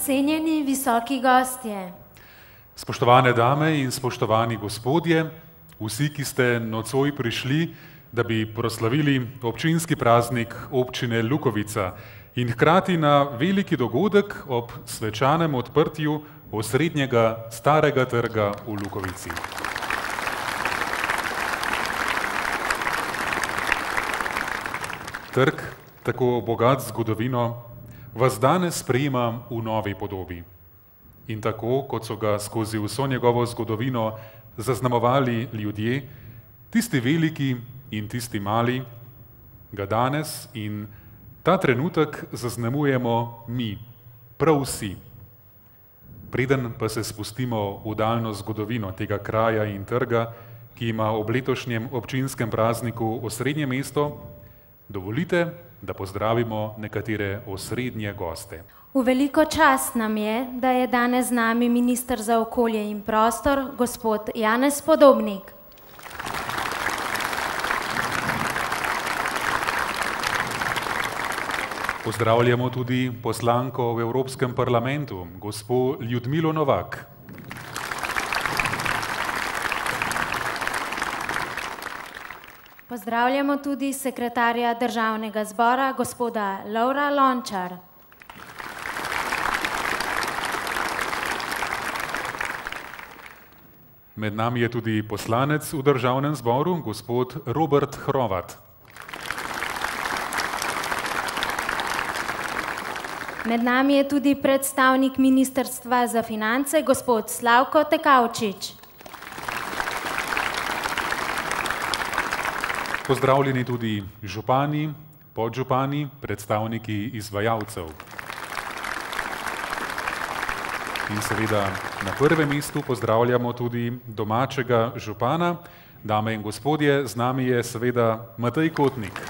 Cenjeni visoki gostje. Spoštovane dame in spoštovani gospodje, vsi, ki ste nocoj prišli, da bi proslavili občinski praznik občine Lukovica in hkrati na veliki dogodek ob svečanem odprtju osrednjega starega trga v Lukovici. Trg, tako bogat zgodovino, vas danes sprejema v novi podobi. In tako, kot so ga skozi vso njegovo zgodovino zaznamovali ljudje, tisti veliki in tisti mali, ga danes in ta trenutek zaznamujemo mi, prav vsi. Preden pa se spustimo v daljno zgodovino tega kraja in trga, ki ima ob letošnjem občinskem prazniku osrednje mesto, dovolite, da pozdravimo nekatere osrednje goste. V veliko čast nam je, da je danes z nami minister za okolje in prostor, gospod Janez Podobnik. Pozdravljamo tudi poslanko v Evropskem parlamentu, gospo Ljudmilo Novak. Pozdravljamo tudi sekretarja Državnega zbora, gospoda Lovra Lončar. Med nami je tudi poslanec v Državnem zboru, gospod Robert Hrovat. Med nami je tudi predstavnik Ministrstva za finance, gospod Slavko Tekavčič. Pozdravljeni tudi župani, podžupani, predstavniki izvajalcev. In seveda na prvem mestu pozdravljamo tudi domačega župana. Dame in gospodje, z nami je seveda Matej Kotnik.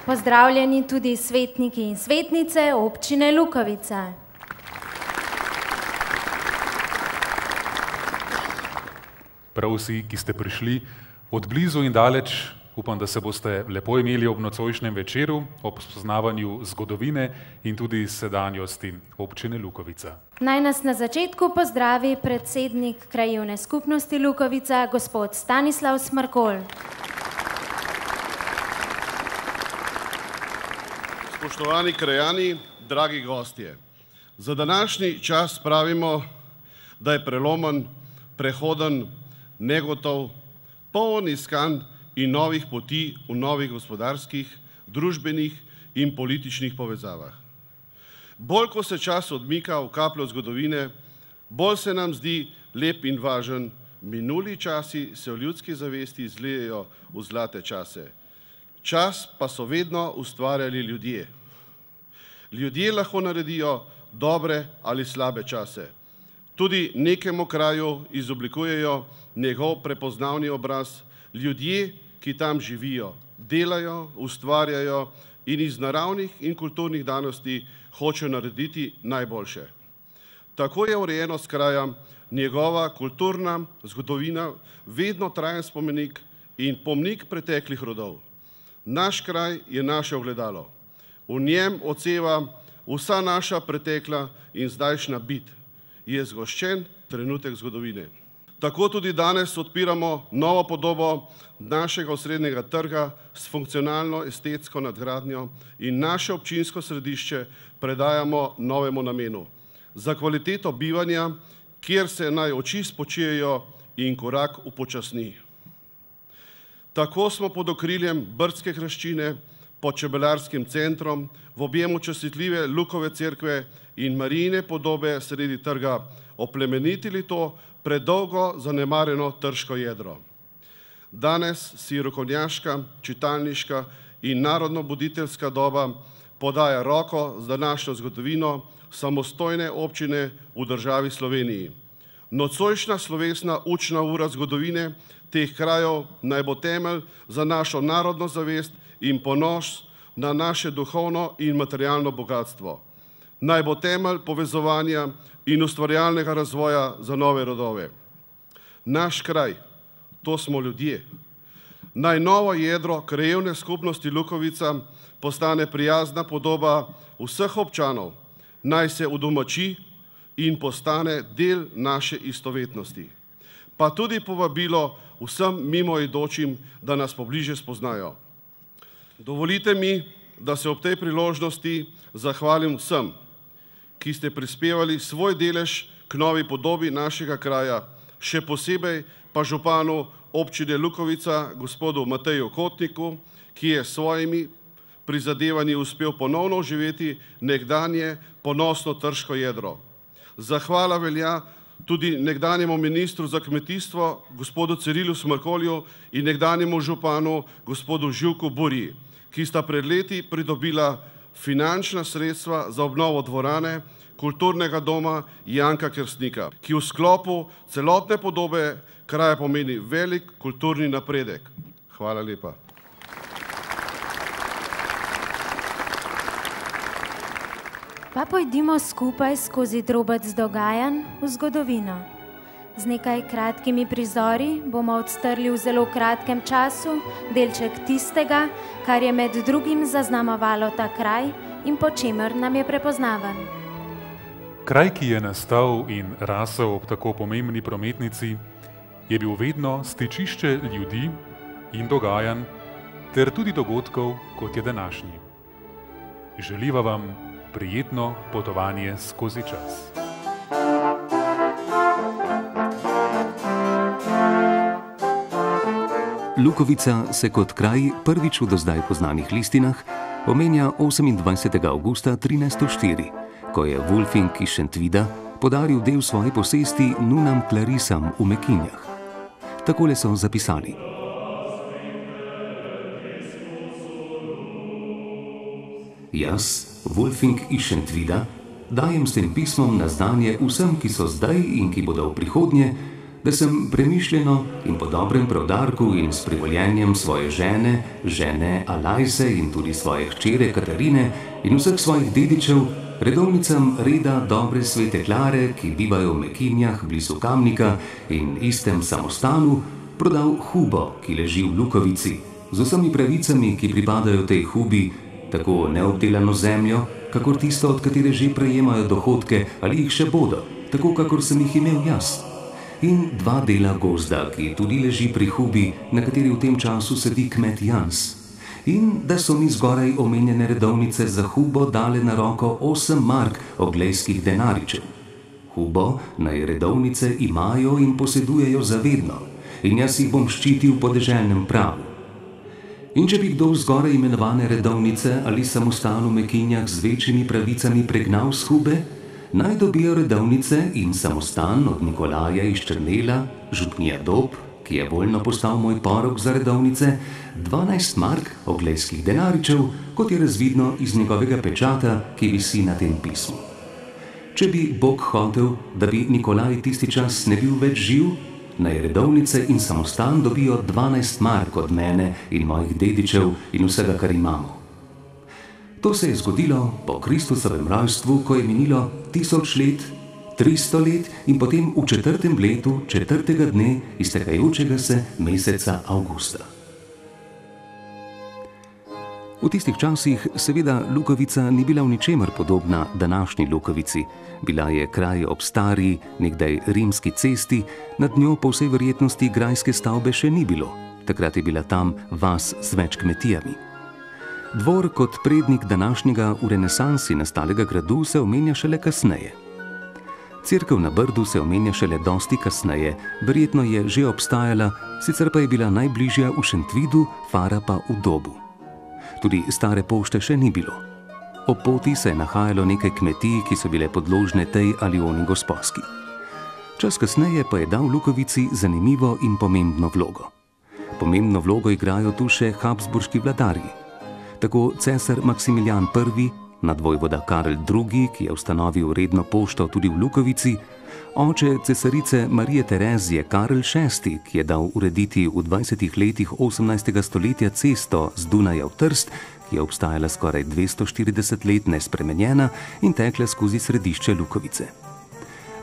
Pozdravljeni tudi svetniki in svetnice občine Lukovica. Prav vsi, ki ste prišli od blizu in daleč, upam, da se boste lepo imeli ob nocojšnjem večeru, ob spoznavanju zgodovine in tudi sedanjosti občine Lukovica. Naj nas na začetku pozdravi predsednik krajevne skupnosti Lukovica, gospod Stanislav Smrkolj. Spoštovani krajani, dragi gostje, za današnji čas pravimo, da je prelomen, prehoden, negotov, poln iskanj in novih poti v novih gospodarskih, družbenih in političnih povezavah. Bolj, ko se čas odmika v kapljo zgodovine, bolj se nam zdi lep in važen, minuli časi se v ljudski zavesti zlijejo v zlate čase. Čas pa so vedno ustvarjali ljudje. Ljudje lahko naredijo dobre ali slabe čase. Tudi nekemu kraju izoblikujejo njegov prepoznavni obraz, ljudje, ki tam živijo, delajo, ustvarjajo in iz naravnih in kulturnih danosti hočejo narediti najboljše. Tako je urejenost kraja, njegova kulturna zgodovina, vedno trajen spomenik in pomnik preteklih rodov. Naš kraj je naše ogledalo. V njem odseva vsa naša pretekla in zdajšnja bit. Je zgoščen trenutek zgodovine. Tako tudi danes odpiramo novo podobo našega osrednjega trga s funkcionalno estetsko nadgradnjo in naše občinsko središče predajamo novemu namenu. Za kvaliteto bivanja, kjer se naj oči spočijejo in korak upočasni. Tako smo pod okriljem Brdske hraščine, pod čebelarskim centrom, v objemu častitljive Lukove cerkve in Marijine podobe sredi trga oplemenitili to predolgo zanemarjeno trško jedro. Danes si rokovnjaška, čitalniška in narodno-buditeljska doba podaja roko z današnjo zgodovino samostojne občine v državi Sloveniji. Nocojšnja slovesna učna ura zgodovine teh krajev naj bo temelj za našo narodno zavest in ponos na naše duhovno in materialno bogatstvo. Naj bo temelj povezovanja in ustvarjalnega razvoja za nove rodove. Naš kraj, to smo ljudje. Naj novo jedro krajevne skupnosti Lukovica postane prijazna podoba vseh občanov, naj se udomači in postane del naše istovetnosti. Pa tudi povabilo vsem mimoidočim, da nas pobliže spoznajo. Dovolite mi, da se ob tej priložnosti zahvalim vsem, ki ste prispevali svoj delež k novi podobi našega kraja, še posebej pa županu občine Lukovica, gospodu Mateju Kotniku, ki je s svojimi prizadevanji uspel ponovno oživeti nekdanje ponosno trško jedro. Zahvala velja tudi nekdanjemu ministru za kmetijstvo, gospodu Cirilu Smrkolju in nekdanjemu županu, gospodu Živku Burji, ki sta pred leti pridobila finančna sredstva za obnovo dvorane kulturnega doma Janka Kersnika, ki v sklopu celotne podobe kraja pomeni velik kulturni napredek. Hvala lepa. Pa pojdimo skupaj skozi drobec dogajanj v zgodovino. Z nekaj kratkimi prizori bomo odstrli v zelo kratkem času delček tistega, kar je med drugim zaznamovalo ta kraj in po čemer nam je prepoznaven. Kraj, ki je nastal in rasel ob tako pomembni prometnici, je bil vedno stičišče ljudi in dogajanj ter tudi dogodkov, kot je današnji. Želiva vam prijetno potovanje skozi čas. Lukovica se kot kraj prvič v do zdaj poznanih listinah omenja 28. avgusta 1304, ko je Wulfing iz Šentvida podaril del svoje posesti nunam Clarisam v Mekinjah. Takole so zapisali. Jaz, Wulfing iz Šentvida, dajem s tem pismom na znanje vsem, ki so zdaj in ki bodo v prihodnje, da sem premišljeno in po dobrem preudarku in s privoljenjem svoje žene Alajse in tudi svoje hčere Katarine in vseh svojih dedičev, redovnicam reda dobre svete Klare, ki bivajo v Mekinjah blizu Kamnika in istem samostanu, prodal hubo, ki leži v Lukovici, z vsemi pravicami, ki pripadajo tej hubi, tako neobdelano zemljo, kakor tisto, od katere že prejemajo dohodke ali jih še bodo, tako kakor sem jih imel jaz. In 2 dela gozda, ki tudi leži pri hubi, na kateri v tem času sedi kmet Jans. In da so mi zgoraj omenjene redovnice za hubo dale na roko 8 mark oglejskih denaričev. Hubo naj redovnice imajo in posedujejo zavedno, in jaz jih bom ščitil po deželnem pravu. In če bi kdo zgoraj imenovane redovnice ali samostan v Mekinjah z večjimi pravicami pregnal z hube, naj dobijo redovnice in samostan od Nikolaja iz Črnela, župnija Dob, ki je voljno postal moj porok za redovnice, 12 mark oglejskih denaričev, kot je razvidno iz njegovega pečata, ki visi na tem pismu. Če bi Bog hotel, da bi Nikolaj tisti čas ne bil več živ, naj redovnice in samostan dobijo 12 mark od mene in mojih dedičev in vsega, kar imamo. To se je zgodilo po Kristusovem rojstvu, ko je minilo 1000 let, 300 let in potem v 4. letu 4. dne iztekajočega se meseca avgusta. V tistih časih seveda Lukovica ni bila v ničemer podobna današnji Lukovici. Bila je kraj ob stari, nekdaj rimski cesti, nad njo po vsej verjetnosti grajske stavbe še ni bilo. Takrat je bila tam vas z več kmetijami. Dvor kot prednik današnjega v renesansi nastalega gradu se omenja šele kasneje. Cerkev na Brdu se omenja šele dosti kasneje, verjetno je že obstajala, sicer pa je bila najbližja v Šentvidu, Fara pa v Dobu. Tudi stare pošte še ni bilo. Ob poti se je nahajalo nekaj kmetij, ki so bile podložne tej ali oni gosposki. Čas kasneje pa je dal Lukovici zanimivo in pomembno vlogo. Pomembno vlogo igrajo tu še habsburški vladarji. Tako cesar Maksimilijan I, nadvojvoda Karel II., ki je ustanovil redno pošto tudi v Lukovici, oče cesarice Marije Terezije Karel VI., ki je dal urediti v 20 letih 18. stoletja cesto z Dunaja v Trst, ki je obstajala skoraj 240 let nespremenjena in tekla skozi središče Lukovice.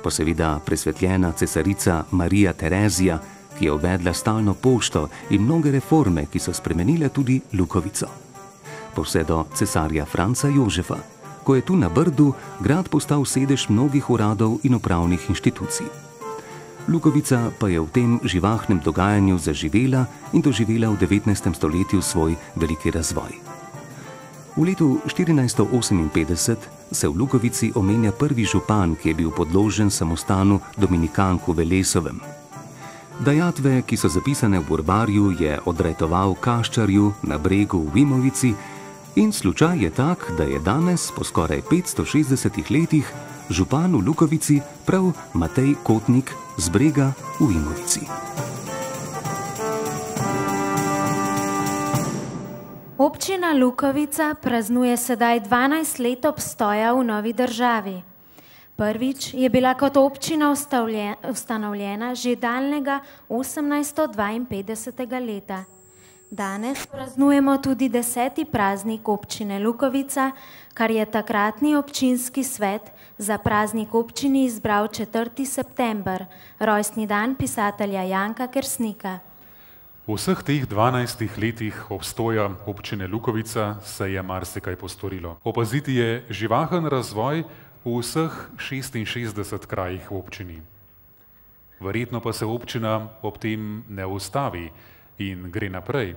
Pa seveda presvetljena cesarica Marija Terezija, ki je uvedla stalno pošto in mnoge reforme, ki so spremenile tudi Lukovico. Pa vse do cesarja Franca Jožefa, ko je tu na Brdu grad postal sedež mnogih uradov in upravnih inštitucij. Lukovica pa je v tem živahnem dogajanju zaživela in doživela v 19. stoletju svoj veliki razvoj. V letu 1458 se v Lukovici omenja prvi župan, ki je bil podložen samostanu Dominikanku Velesovem. Dajatve, ki so zapisane v Urbarju, je odretoval Kaščarju na Bregu v Imovici in slučaj je tak, da je danes, po skoraj 560 letih, župan v Lukovici prav Matej Kotnik z Brega v Imovici. Občina Lukovica praznuje sedaj 12 let obstoja v novi državi. Prvič je bila kot občina ustanovljena že daljnega 1852. leta. Danes praznujemo tudi 10. praznik občine Lukovica, kar je takratni občinski svet za praznik občini izbral 4. september, rojstni dan pisatelja Janka Kersnika. V vseh teh 12 letih obstoja občine Lukovica se je marsikaj postorilo. Opaziti je živahen razvoj v vseh 66 krajih v občini. Verjetno pa se občina ob tem ne ustavi in gre naprej.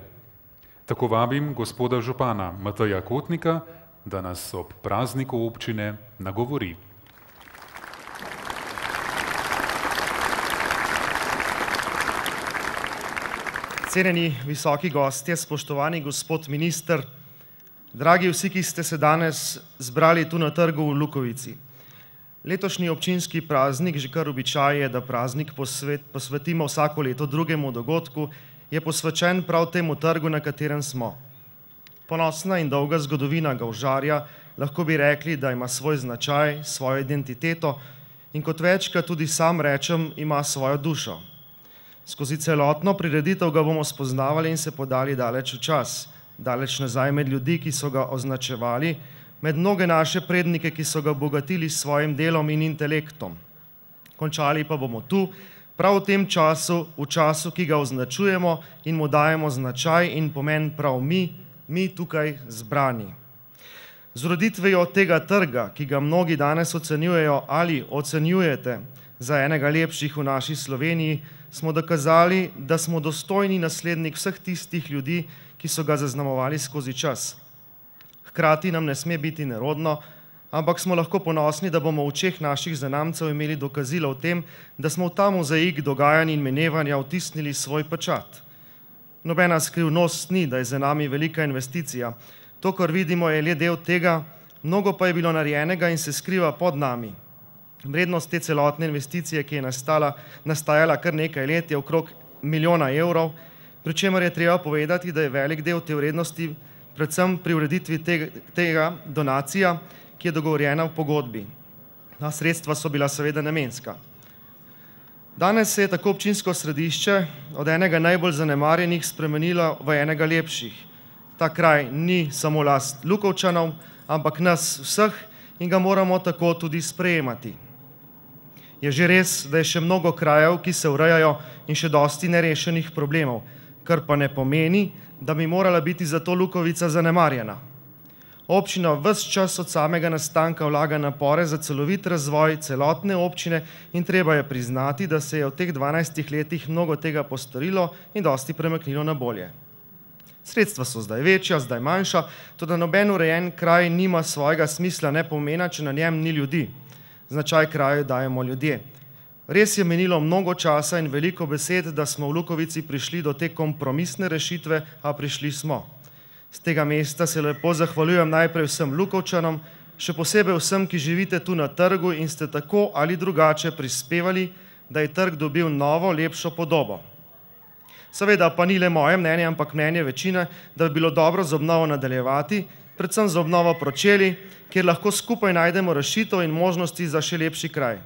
Tako vabim gospoda župana Mateja Kotnika, da nas ob prazniku občine nagovori. Cenjeni visoki gostje, spoštovani gospod minister, dragi vsi, ki ste se danes zbrali tu na trgu v Lukovici. Letošnji občinski praznik, že kar običaj je, da praznik posvetimo vsako leto drugemu dogodku, je posvečen prav temu trgu, na katerem smo. Ponosna in dolga zgodovina Gavžarja, lahko bi rekli, da ima svoj značaj, svojo identiteto in kot večkrat tudi sam rečem, ima svojo dušo. Skozi celotno prireditev ga bomo spoznavali in se podali daleč v čas, daleč nazaj med ljudi, ki so ga označevali, med mnoge naše prednike, ki so ga bogatili s svojim delom in intelektom. Končali pa bomo tu, prav v tem času, v času, ki ga označujemo in mu dajemo značaj in pomen prav mi tukaj zbrani. Z ureditvijo tega trga, ki ga mnogi danes ocenjujejo ali ocenjujete za enega lepših v naši Sloveniji, smo dokazali, da smo dostojni naslednik vseh tistih ljudi, ki so ga zaznamovali skozi čas. Hkrati nam ne sme biti nerodno, ampak smo lahko ponosni, da bomo v očeh naših zanamcev imeli dokazilo o tem, da smo v ta mozaik dogajanj in menevanja vtisnili svoj pečat. Nobena skrivnost ni, da je za nami velika investicija. To, kar vidimo, je le del tega, mnogo pa je bilo narejenega in se skriva pod nami. Vrednost te celotne investicije, ki je nastajala kar nekaj let, je okrog 1 milijona evrov, pri čemer je treba povedati, da je velik del te vrednosti predvsem pri ureditvi tega donacija, ki je dogovorjena v pogodbi. Ta sredstva so bila seveda namenska. Danes se je tako občinsko središče od enega najbolj zanemarjenih spremenilo v enega lepših. Ta kraj ni samo last Lukovčanov, ampak nas vseh in ga moramo tako tudi sprejemati. Je že res, da je še mnogo krajev, ki se urejajo in še dosti nerešenih problemov, kar pa ne pomeni, da bi morala biti zato Lukovica zanemarjena. Občina ves čas od samega nastanka vlaga napore za celovit razvoj celotne občine in treba je priznati, da se je v teh 12 letih mnogo tega postorilo in dosti premaknilo na bolje. Sredstva so zdaj večja, zdaj manjša, toda noben urejen kraj nima svojega smisla ne pomena, če na njem ni ljudi. Značaj kraju dajemo ljudje. Res je menilo mnogo časa in veliko besed, da smo v Lukovici prišli do te kompromisne rešitve, a prišli smo. Z tega mesta se lepo zahvaljujem najprej vsem Lukovčanom, še posebej vsem, ki živite tu na trgu in ste tako ali drugače prispevali, da je trg dobil novo, lepšo podobo. Seveda pa ni le moje mnenje, ampak mnenje večine, da bi bilo dobro z obnovo nadaljevati, predvsem za obnovo pročelij, kjer lahko skupaj najdemo rešitev in možnosti za še lepši kraj.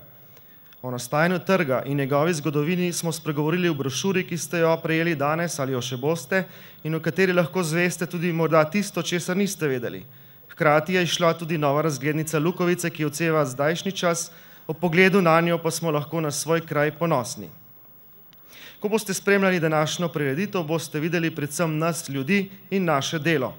O nastajanju trga in njegovi zgodovini smo spregovorili v brošuri, ki ste jo prejeli danes ali jo še boste in v kateri lahko zveste tudi morda tisto, česar niste vedeli. Hkrati je izšla tudi nova razglednica Lukovice, ki odseva zdajšnji čas, ob pogledu na njo pa smo lahko na svoj kraj ponosni. Ko boste spremljali današnjo prireditev, boste videli predvsem nas, ljudi in naše delo.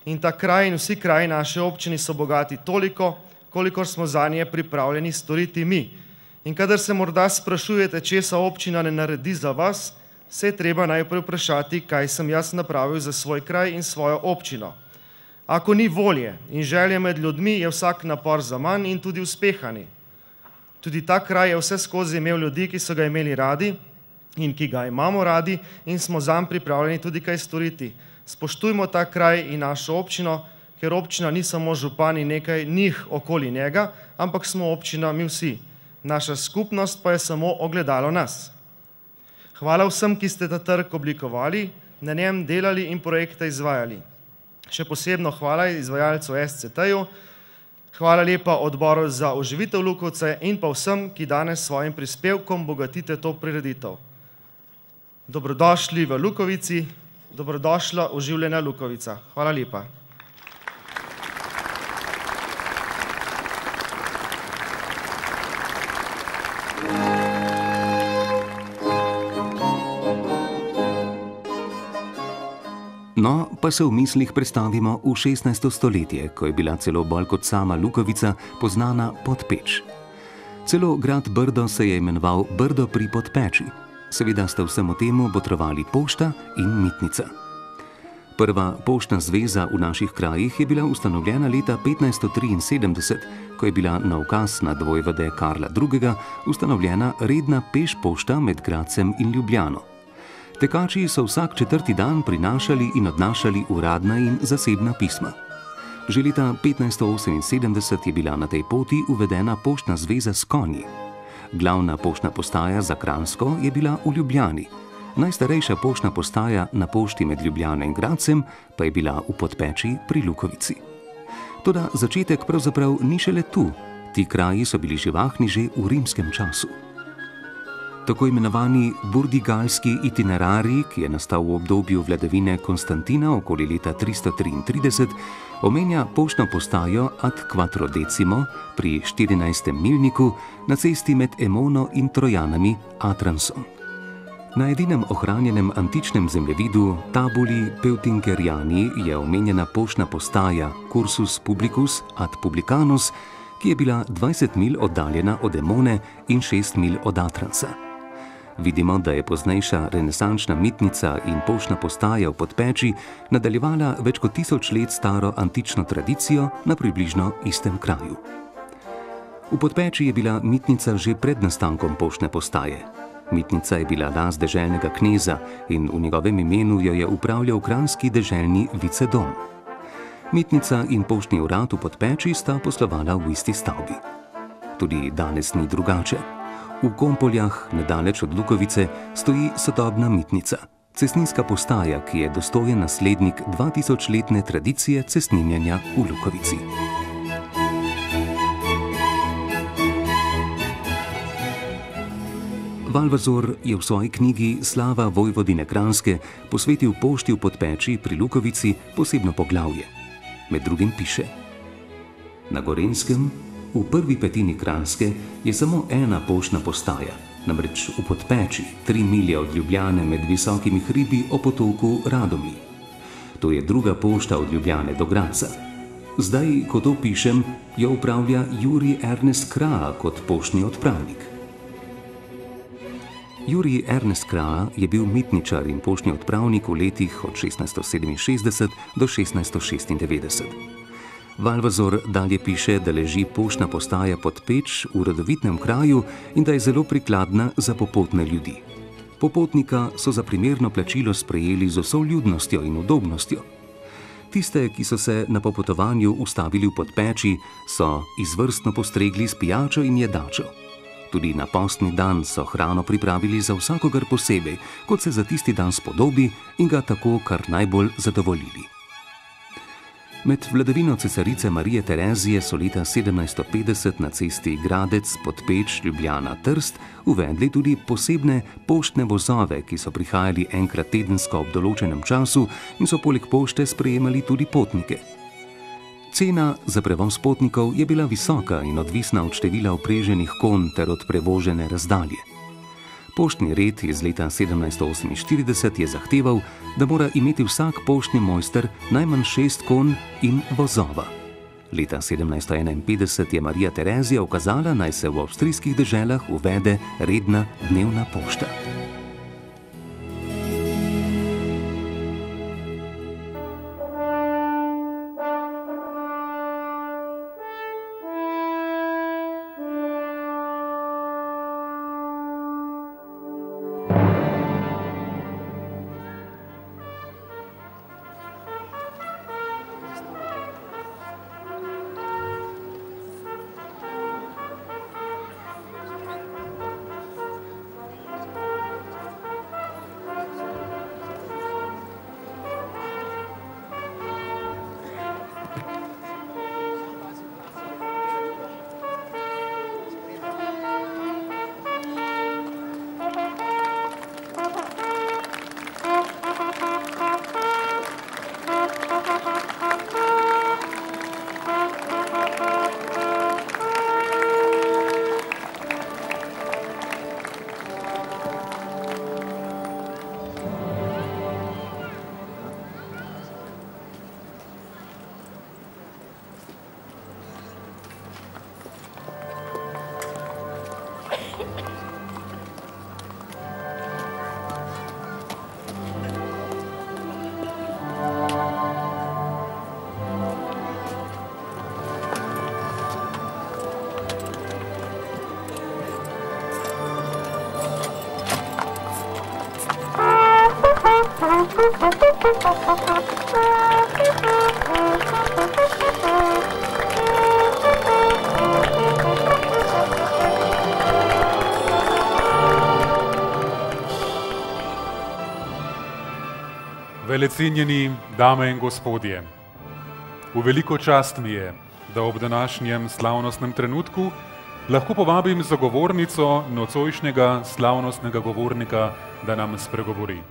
In ta kraj in vsi kraji naše občine so bogati toliko, kolikor smo zanje pripravljeni storiti mi. In kadar se morda sprašujete, česa občina ne naredi za vas, se je treba najprej vprašati, kaj sem jaz napravil za svoj kraj in svojo občino. Ako ni volje in želje med ljudmi, je vsak napor zaman in tudi uspehani. Tudi ta kraj je vse skozi imel ljudi, ki so ga imeli radi in ki ga imamo radi in smo zanj pripravljeni tudi kaj storiti. Spoštujmo ta kraj in našo občino, ker občina ni samo župan in nekaj njih okoli njega, ampak smo občina mi vsi. Naša skupnost pa je samo ogledalo nas. Hvala vsem, ki ste ta trg oblikovali, na njem delali in projekte izvajali. Še posebno hvala izvajalcu SCT-ju, hvala lepa odboru za oživitev Lukovce in pa vsem, ki danes svojim prispevkom bogatite to prireditev. Dobrodošli v Lukovici, dobrodošla oživljena Lukovica. Hvala lepa. No, pa se v mislih predstavimo v 16. stoletje, ko je bila celo bolj kot sama Lukovica poznana Podpeč. Celo grad Brdo se je imenoval Brdo pri Podpeči. Seveda sta vsemu temu botrovali pošta in mitnica. Prva poštna zveza v naših krajih je bila ustanovljena leta 1573, ko je bila na ukaz nadvojvode Karla II. Ustanovljena redna peš pošta med Gradcem in Ljubljano. Tekači so vsak 4. dan prinašali in odnašali uradna in zasebna pisma. Že leta 1578 je bila na tej poti uvedena poštna zveza s konji. Glavna poštna postaja za Kranjsko je bila v Ljubljani. Najstarejša poštna postaja na pošti med Ljubljano in Gradcem pa je bila v Podpeči pri Lukovici. Toda začetek pravzaprav ni šele tu. Ti kraji so bili živahni že v rimskem času. Tako imenovani burdigalski itinerarij, ki je nastal v obdobju vladavine Konstantina okoli leta 333, omenja poštno postajo ad Quattrodecimo pri 14. milniku na cesti med Emono in Trojanami Atransom. Na edinem ohranjenem antičnem zemljevidu Tabuli Peutingeriani je omenjena poštna postaja Cursus Publicus ad Publicanus, ki je bila 20 milj oddaljena od Emone in 6 milj od Atransa. Vidimo, da je poznejša renesančna mitnica in poštna postaja v Podpeči nadaljevala več kot 1000 let staro antično tradicijo na približno istem kraju. V Podpeči je bila mitnica že pred nastankom poštne postaje. Mitnica je bila last deželnega kneza in v njegovem imenu jo je upravljal kranjski deželni vicedom. Mitnica in poštni urad v Podpeči sta poslovala v isti stavbi. Tudi danes ni drugače. V Kompoljah, nedaleč od Lukovice, stoji sodobna mitnica, cestninska postaja, ki je dostojen naslednik 2000-letne tradicije cestninjenja v Lukovici. Valvazor je v svoji knjigi Slava vojvodine Kranjske posvetil pošti v Podpeči pri Lukovici posebno poglavje. Med drugim piše: Na Gorenjskem, v prvi petini Kranjske, je samo ena poštna postaja, namreč v Podpeči, 3 milje od Ljubljane med visokimi hribi ob potoku Radomlji. To je druga pošta od Ljubljane do Gradca. Zdaj, ko to pišem, jo upravlja Jurij Ernest Kraa kot poštni odpravnik. Jurij Ernest Kraa je bil mitničar in poštni odpravnik v letih od 1667 do 1696. Valvazor dalje piše, da leži poštna postaja Podpeč v rodovitnem kraju in da je zelo prikladna za popotne ljudi. Popotnika so za primerno plačilo sprejeli z vso ljudnostjo in udobnostjo. Tiste, ki so se na popotovanju ustavili v Podpeči, so izvrstno postregli s pijačo in jedačo. Tudi na postni dan so hrano pripravili za vsakogar posebej, kot se za tisti dan spodobi, in ga tako kar najbolj zadovoljili. Med vladavino cesarice Marije Terezije so leta 1750 na cesti Gradec Podpeč Ljubljana Trst uvedli tudi posebne poštne vozove, ki so prihajali enkrat tedensko ob določenem času in so poleg pošte sprejemali tudi potnike. Cena za prevoz potnikov je bila visoka in odvisna od števila vpreženih konj ter od prevožene razdalje. Poštni red iz leta 1748 je zahteval, da mora imeti vsak poštni mojster najmanj 6 konj in vozova. Leta 1751 je Marija Terezija ukazala, naj se v avstrijskih deželah uvede redna dnevna pošta. Velecenjeni dame in gospodje, v veliko čast mi je, da ob današnjem slavnostnem trenutku lahko povabim zagovornico nocojšnjega slavnostnega govornika, da nam spregovori.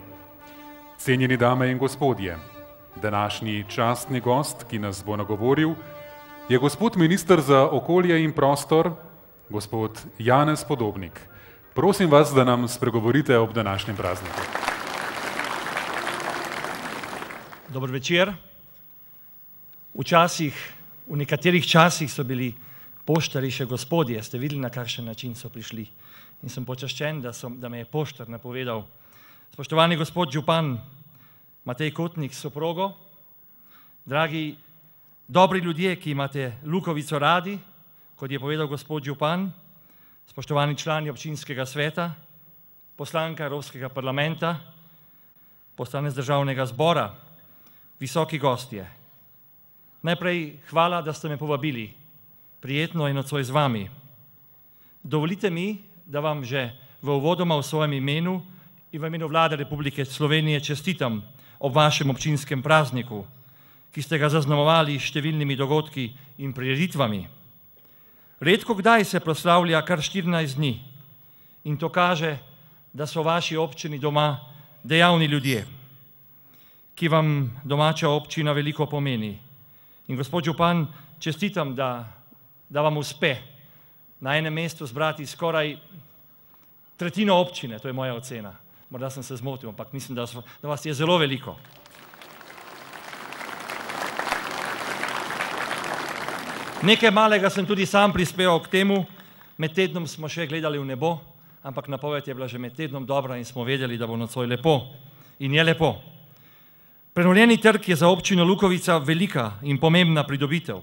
Cenjeni dame in gospodje, današnji častni gost, ki nas bo nagovoril, je gospod minister za okolje in prostor, gospod Janez Podobnik. Prosim vas, da nam spregovorite ob današnjem prazniku. Dober večer. V nekaterih časih so bili poštarji še gospodje. Ste videli, na kakšen način so prišli. In sem počaščen, da me je poštar napovedal. Spoštovani gospod župan Matej Kotnik s soprogo, dragi dobri ljudje, ki imate Lukovico radi, kot je povedal gospod župan, spoštovani člani občinskega sveta, poslanka Evropskega parlamenta, poslanec državnega zbora, visoki gostje. Najprej hvala, da ste me povabili. Prijetno je nocoj z vami. Dovolite mi, da vam že v uvodoma v svojem imenu in v imenu Vlade Republike Slovenije čestitam ob vašem občinskem prazniku, ki ste ga zaznamovali s številnimi dogodki in prireditvami. Redko kdaj se proslavlja kar 14 dni in to kaže, da so vaši občini doma dejavni ljudje, ki vam domača občina veliko pomeni. In gospod župan, čestitam, da vam uspe na enem mestu zbrati skoraj tretjino občine, to je moja ocena. Morda sem se zmotil, ampak mislim, da vas je zelo veliko. Nekaj malega sem tudi sam prispeval k temu, med tednom smo še gledali v nebo, ampak napoved je bila že med tednom dobra in smo vedeli, da bo nocoj lepo. In je lepo. Prenovljeni trg je za občino Lukovica velika in pomembna pridobitev.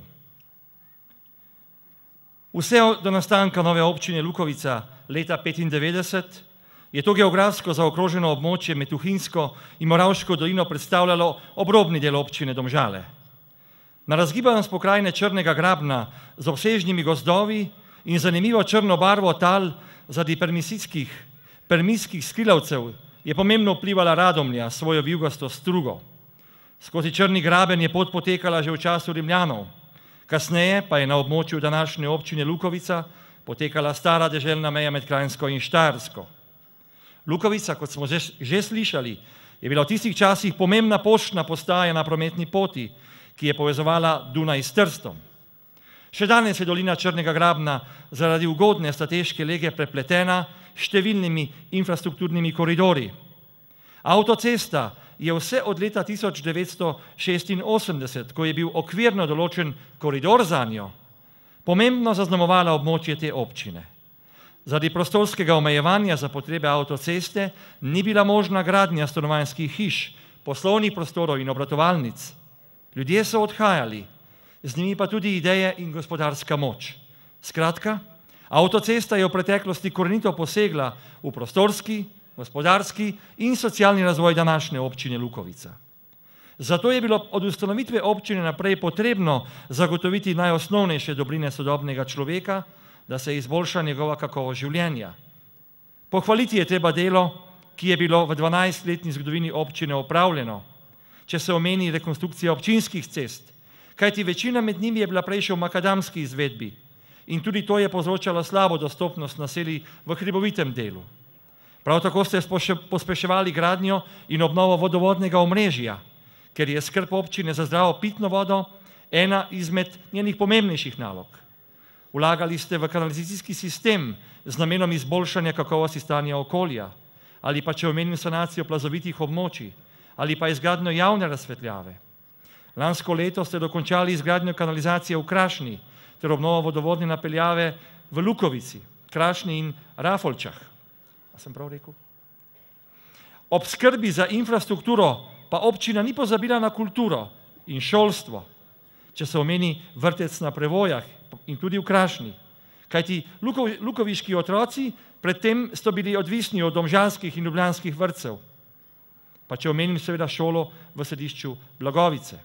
Vse do nastanka nove občine Lukovica leta 1995 je to geografsko zaokroženo območje med Tuhinjsko in Moravško dolino predstavljalo obrobni del občine Domžale. Na razgibanost pokrajine Črnega grabna z obsežnimi gozdovi in zanimivo črno barvo tal zaradi permisijskih skrilavcev je pomembno vplivala Radomlja s svojo vijugasto strugo. Skozi Črni graben je pot potekala že v času Rimljanov, kasneje pa je na območju današnje občine Lukovica potekala stara deželna meja med Kranjsko in Štajersko. Lukovica, kot smo že slišali, je bila v tistih časih pomembna poštna postaja na prometni poti, ki je povezovala Dunaj s Trstom. Še danes je dolina Črnega grabna zaradi ugodne strateške lege prepletena s številnimi infrastrukturnimi koridorji. Avtocesta je vse od leta 1986, ko je bil okvirno določen koridor zanjo, pomembno zaznamovala območje te občine. Zaradi prostorskega omejevanja za potrebe avtoceste ni bila možna gradnja stanovanjskih hiš, poslovnih prostorov in obratovalnic. Ljudje so odhajali, z njimi pa tudi ideje in gospodarska moč. Skratka, avtocesta je v preteklosti korenito posegla v prostorski, gospodarski in socialni razvoj današnje občine Lukovica. Zato je bilo od ustanovitve občine naprej potrebno zagotoviti najosnovnejše dobrine sodobnega človeka, da se izboljša njegova kakovost življenja. Pohvaliti je treba delo, ki je bilo v 12-letni zgodovini občine opravljeno, če se omeni rekonstrukcija občinskih cest, kajti večina med njimi je bila prej še v makadamski izvedbi in tudi to je povzročalo slabo dostopnost naselij v hribovitem delu. Prav tako ste pospeševali gradnjo in obnovo vodovodnega omrežja, ker je skrb občine za zdravo pitno vodo ena izmed njenih pomembnejših nalog. Vlagali ste v kanalizacijski sistem z namenom izboljšanja kakovosti stanja okolja, ali pa če omenim sanacijo plazovitih območij, ali pa izgradnjo javne razsvetljave. Lansko leto ste dokončali izgradnjo kanalizacije v Krašni ter obnovo vodovodne napeljave v Lukovici, Krašni in Rafolčah. A sem prav rekel? Ob skrbi za infrastrukturo pa občina ni pozabila na kulturo in šolstvo, če se omeni vrtec na Prevojah in tudi v Krašni. Kajti lukoviški otroci predtem so bili odvisni od domžalskih in ljubljanskih vrtcev, pa če omenim seveda šolo v središču Blagovice.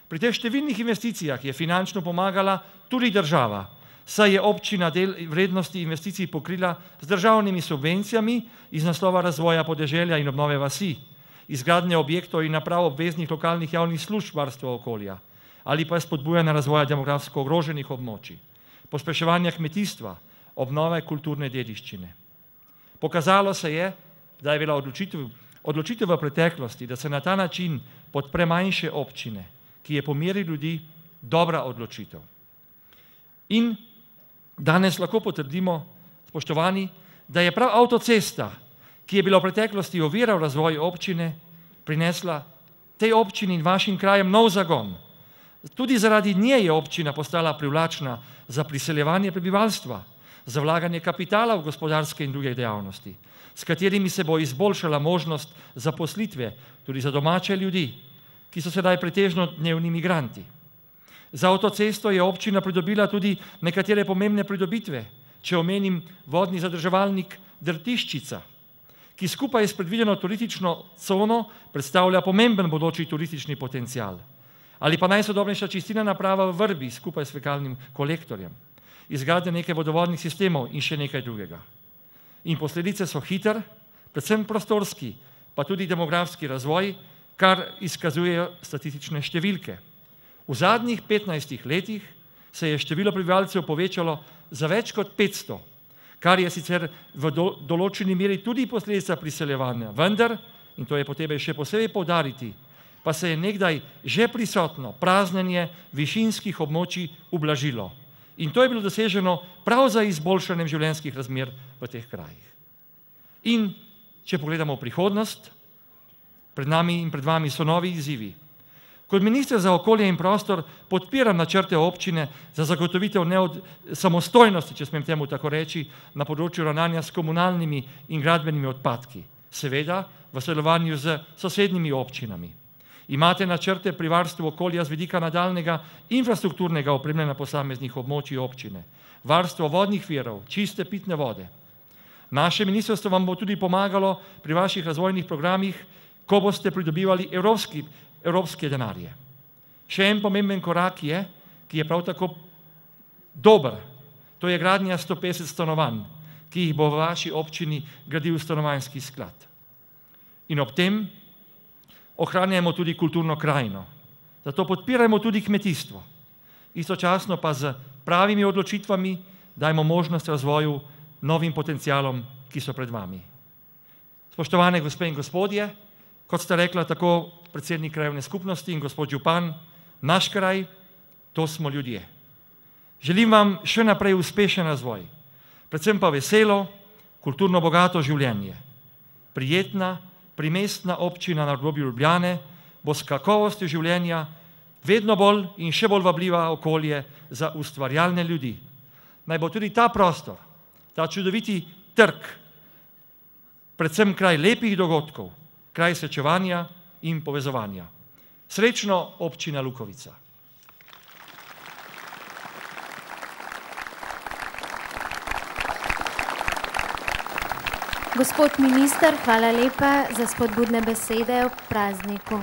Pri teh številnih investicijah je finančno pomagala tudi država, saj je občina del vrednosti investicij pokrila z državnimi subvencijami iz naslova razvoja podeželja in obnove vasi, izgradnje objektov in naprav obveznih lokalnih javnih služb varstva okolja ali pa spodbujanja razvoja demografsko ogroženih območij, pospeševanja kmetijstva, obnove kulturne dediščine. Pokazalo se je, da je bila odločitev v preteklosti, da se na ta način podpre manjše občine, ki je po meri ljudi dobra odločitev. In danes lahko potrdimo, spoštovani, da je prav avtocesta, ki je bila v preteklosti ovira v razvoju občine, prinesla tej občini in vašim krajem nov zagon. Tudi zaradi nje je občina postala privlačna za priseljevanje prebivalstva, za vlaganje kapitala v gospodarske in druge dejavnosti, s katerimi se bo izboljšala možnost zaposlitve tudi za domače ljudi, ki so sedaj pretežno dnevni migranti. Za avtocesto je občina pridobila tudi nekatere pomembne pridobitve, če omenim vodni zadrževalnik Drtiščica, ki skupaj s predvideno turistično cono predstavlja pomemben bodoči turistični potencial. Ali pa najsodobnejša čistilna naprava v Vrbi skupaj s fekalnim kolektorjem, izgradnja nekaj vodovodnih sistemov in še nekaj drugega. In posledice so hiter, predvsem prostorski, pa tudi demografski razvoj, kar izkazujejo statistične številke. V zadnjih 15 letih se je število prebivalcev povečalo za več kot 500, kar je sicer v določeni meri tudi posledica priseljevanja, vendar, in to je potrebno še posebej poudariti, pa se je nekdaj že prisotno praznjenje višinskih območij ublažilo. In to je bilo doseženo prav za izboljšanjem življenjskih razmer v teh krajih. In če pogledamo v prihodnost, pred nami in pred vami so novi izzivi. Kot minister za okolje in prostor podpiram načrte občine za zagotovitev samostojnosti, če smem temu tako reči, na področju ravnanja s komunalnimi in gradbenimi odpadki, seveda v sodelovanju z sosednjimi občinami. Imate načrte pri varstvu okolja z vidika nadaljnjega infrastrukturnega opremljanja posameznih območij občine, varstvo vodnih virov, čiste pitne vode. Naše ministrstvo vam bo tudi pomagalo pri vaših razvojnih programih, ko boste pridobivali evropske denarje. Še en pomemben korak je, ki je prav tako dober, to je gradnja 150 stanovanj, ki jih bo v vaši občini gradil stanovanjski sklad. In ob tem ohranjajmo tudi kulturno krajino. Zato podpirajmo tudi kmetijstvo. Istočasno pa z pravimi odločitvami dajmo možnost razvoju novim potencialom, ki so pred vami. Spoštovane gospe in gospodje, kot sta rekla tako predsednik krajevne skupnosti in gospod župan, naš kraj, to smo ljudje. Želim vam še naprej uspešen razvoj, predvsem pa veselo, kulturno bogato življenje. Prijetna, primestna občina na obrobju Ljubljane bo s kakovostjo življenja vedno bolj in še bolj vabljiva okolje za ustvarjalne ljudi. Naj bo tudi ta prostor, ta čudoviti trg, predvsem kraj lepih dogodkov, kraj srečevanja in povezovanja. Srečno, občina Lukovica. Gospod minister, hvala lepa za spodbudne besede ob prazniku.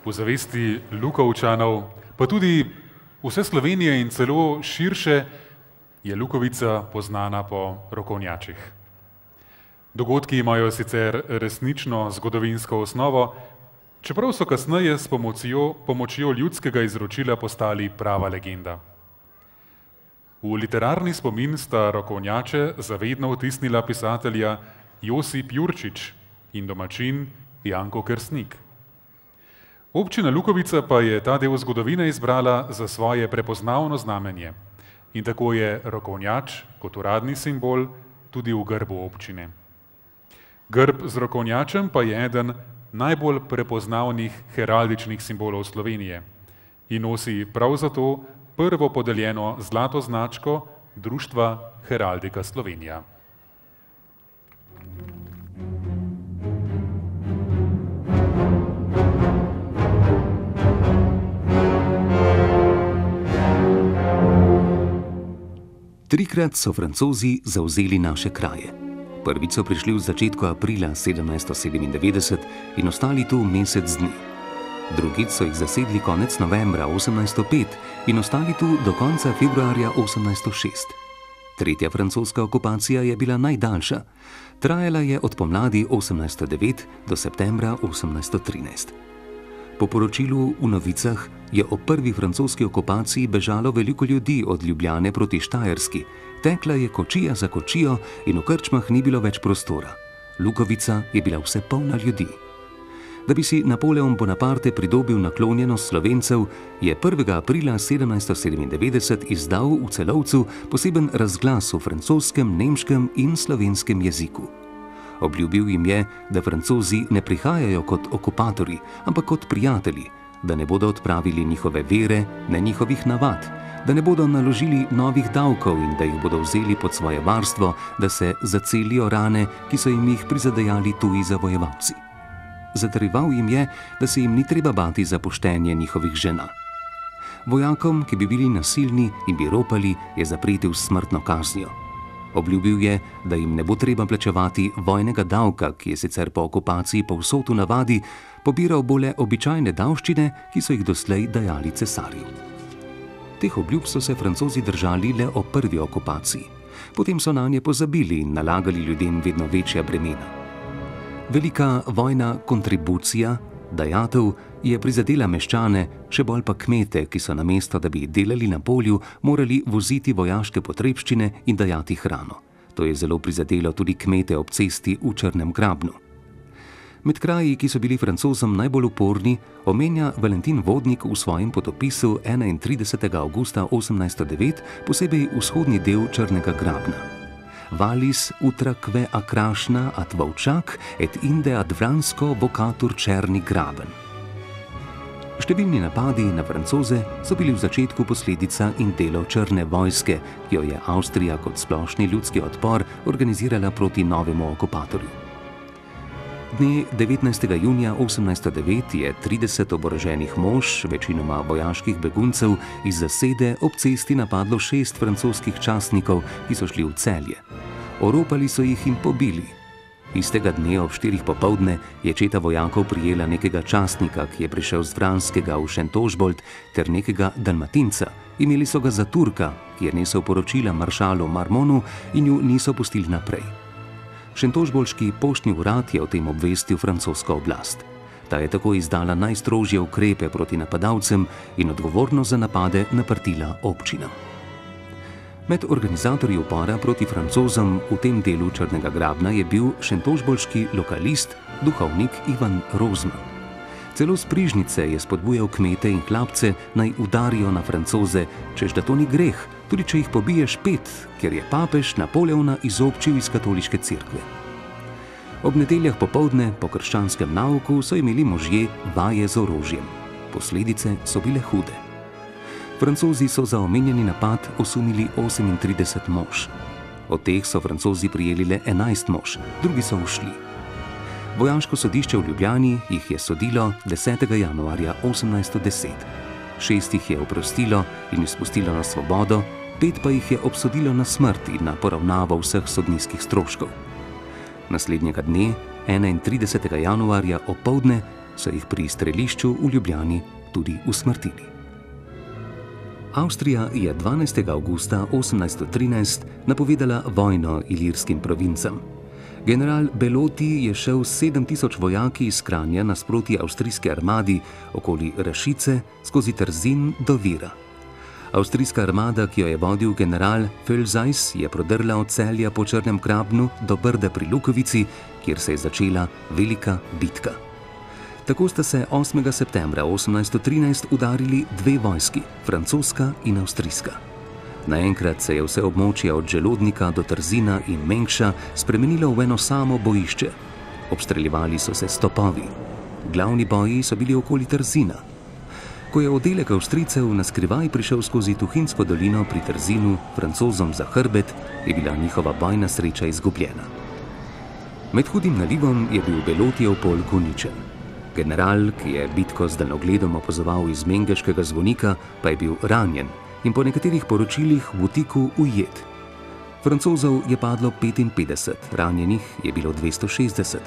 V zavesti Lukovčanov, pa tudi vse Slovenije in celo širše, je Lukovica poznana po rokovnjačih. Dogodki imajo sicer resnično zgodovinsko osnovo, čeprav so kasneje s pomočjo ljudskega izročila postali prava legenda. V literarni spomin sta rokovnjače zavedno vtisnila pisatelja Josip Jurčič in domačin Janko Kersnik. Občina Lukovica pa je ta del zgodovine izbrala za svoje prepoznavno znamenje in tako je rokovnjač kot uradni simbol tudi v grbu občine. Grb z rokovnjačem pa je eden najbolj prepoznavnih heraldičnih simbolov Slovenije in nosi prav zato prvo podeljeno zlato značko Društva Heraldika Slovenija. Trikrat so Francozi zavzeli naše kraje. Prvič so prišli v začetku aprila 1797 in ostali tu mesec dni. Drugič so jih zasedli konec novembra 1805 in ostali tu do konca februarja 1806. Tretja francoska okupacija je bila najdaljša. Trajala je od pomladi 1809 do septembra 1813. Po poročilu v novicah je o prvi francoski okupaciji bežalo veliko ljudi od Ljubljane proti Štajerski. Tekla je kočija za kočijo in v krčmah ni bilo več prostora. Lukovica je bila vse polna ljudi. Da bi si Napoleon Bonaparte pridobil naklonjenost Slovencev, je 1. aprila 1797 izdal v Celovcu poseben razglas v francoskem, nemškem in slovenskem jeziku. Obljubil jim je, da Francozi ne prihajajo kot okupatorji, ampak kot prijatelji, da ne bodo odpravili njihove vere, ne njihovih navad, da ne bodo naložili novih davkov in da jih bodo vzeli pod svoje varstvo, da se zacelijo rane, ki so jim jih prizadejali tuji zavojevalci. Zatrjeval jim je, da se jim ni treba bati za poštenje njihovih žena. Vojakom, ki bi bili nasilni in bi ropali, je zapretil s smrtno kaznijo. Obljubil je, da jim ne bo treba plačevati vojnega davka, ki je sicer po okupaciji povsod v navadi pobiral bolj običajne davščine, ki so jih doslej dajali cesarju. Teh obljub so se Francozi držali le o prvi okupaciji. Potem so nanje pozabili in nalagali ljudem vedno večja bremena. Velika vojna kontribucija, dajatev, je prizadela meščane, še bolj pa kmete, ki so namesto, da bi delali na polju, morali voziti vojaške potrebščine in dajati hrano. To je zelo prizadelo tudi kmete ob cesti v Črnem Grabnu. Med kraji, ki so bili Francozom najbolj uporni, omenja Valentin Vodnik v svojem potopisu 31. avgusta 1809 posebej vzhodni del Črnega Grabna. Valis utraque akrašna at Volčak et inde ad Vransko vocatur Černi Graben. Številni napadi na Francoze so bili v začetku posledica in delo Črne vojske, ki jo je Avstrija kot splošni ljudski odpor organizirala proti novemu okupatorju. Dne 19. junija 1809 je 30 oboroženih mož, večinoma vojaških beguncev, iz zasede ob cesti napadlo 6 francoskih častnikov, ki so šli v Celje. Oropali so jih in pobili. Istega dne ob 4 popoldne je četa vojakov prijela nekega častnika, ki je prišel z Vranskega v Šentožbold, ter nekega Dalmatinca. Imeli so ga za Turka, ki je nesel poročila maršalu Marmonu in ju niso pustili naprej. Šentožboldški poštni urad je o tem obvestil francosko oblast. Ta je tako izdala najstrožje ukrepe proti napadalcem in odgovornost za napade naprtila občinam. Med organizatorji upora proti Francozom v tem delu Črnega Grabna je bil šentožboldški lokalist, duhovnik Ivan Rozman. Celo s Prižnice je spodbujal kmete in hlapce naj udarijo na Francoze, češ da to ni greh, tudi če jih pobiješ 5, ker je papež Napoleona izobčil iz katoliške cerkve. Ob nedeljah popoldne po krščanskem nauku so imeli možje vaje z orožjem. Posledice so bile hude. Francozi so za omenjeni napad osumili 38 mož. Od teh so Francozi prijeli le 11 mož, drugi so ušli. Vojaško sodišče v Ljubljani jih je sodilo 10. januarja 1810. 6 jih je oprostilo in izpustilo na svobodo, 5 pa jih je obsodilo na smrt in na poravnavo vseh sodniških stroškov. Naslednjega dne, 31. januarja opoldne, so jih pri strelišču v Ljubljani tudi usmrtili. Avstrija je 12. avgusta 1813 napovedala vojno ilirskim provincam. General Beloti je šel s 7000 vojaki iz Kranja nasproti avstrijske armadi okoli Rašice skozi Trzin do Vira. Avstrijska armada, ki jo je vodil general Fölzajs, je prodrla od Celja po Črnem Grabnu do Brda pri Lukovici, kjer se je začela velika bitka. Tako sta se 8. septembra 1813 udarili 2 vojski, francoska in avstrijska. Naenkrat se je vse območje od Želodnika do Trzina in Mengša spremenilo v eno samo bojišče. Obstreljevali so se stopovi. Glavni boji so bili okoli Trzina. Ko je oddelek Avstrijcev naskrivaj prišel skozi Tuhinjsko dolino pri Trzinu Francozom za hrbet, je bila njihova bojna sreča izgubljena. Med hudim nalivom je bil Belotijev polk uničen. General, ki je bitko z daljnogledom opazoval iz mengeškega zvonika, pa je bil ranjen in po nekaterih poročilih v Butiku ujet. Francozov je padlo 55, ranjenih je bilo 260,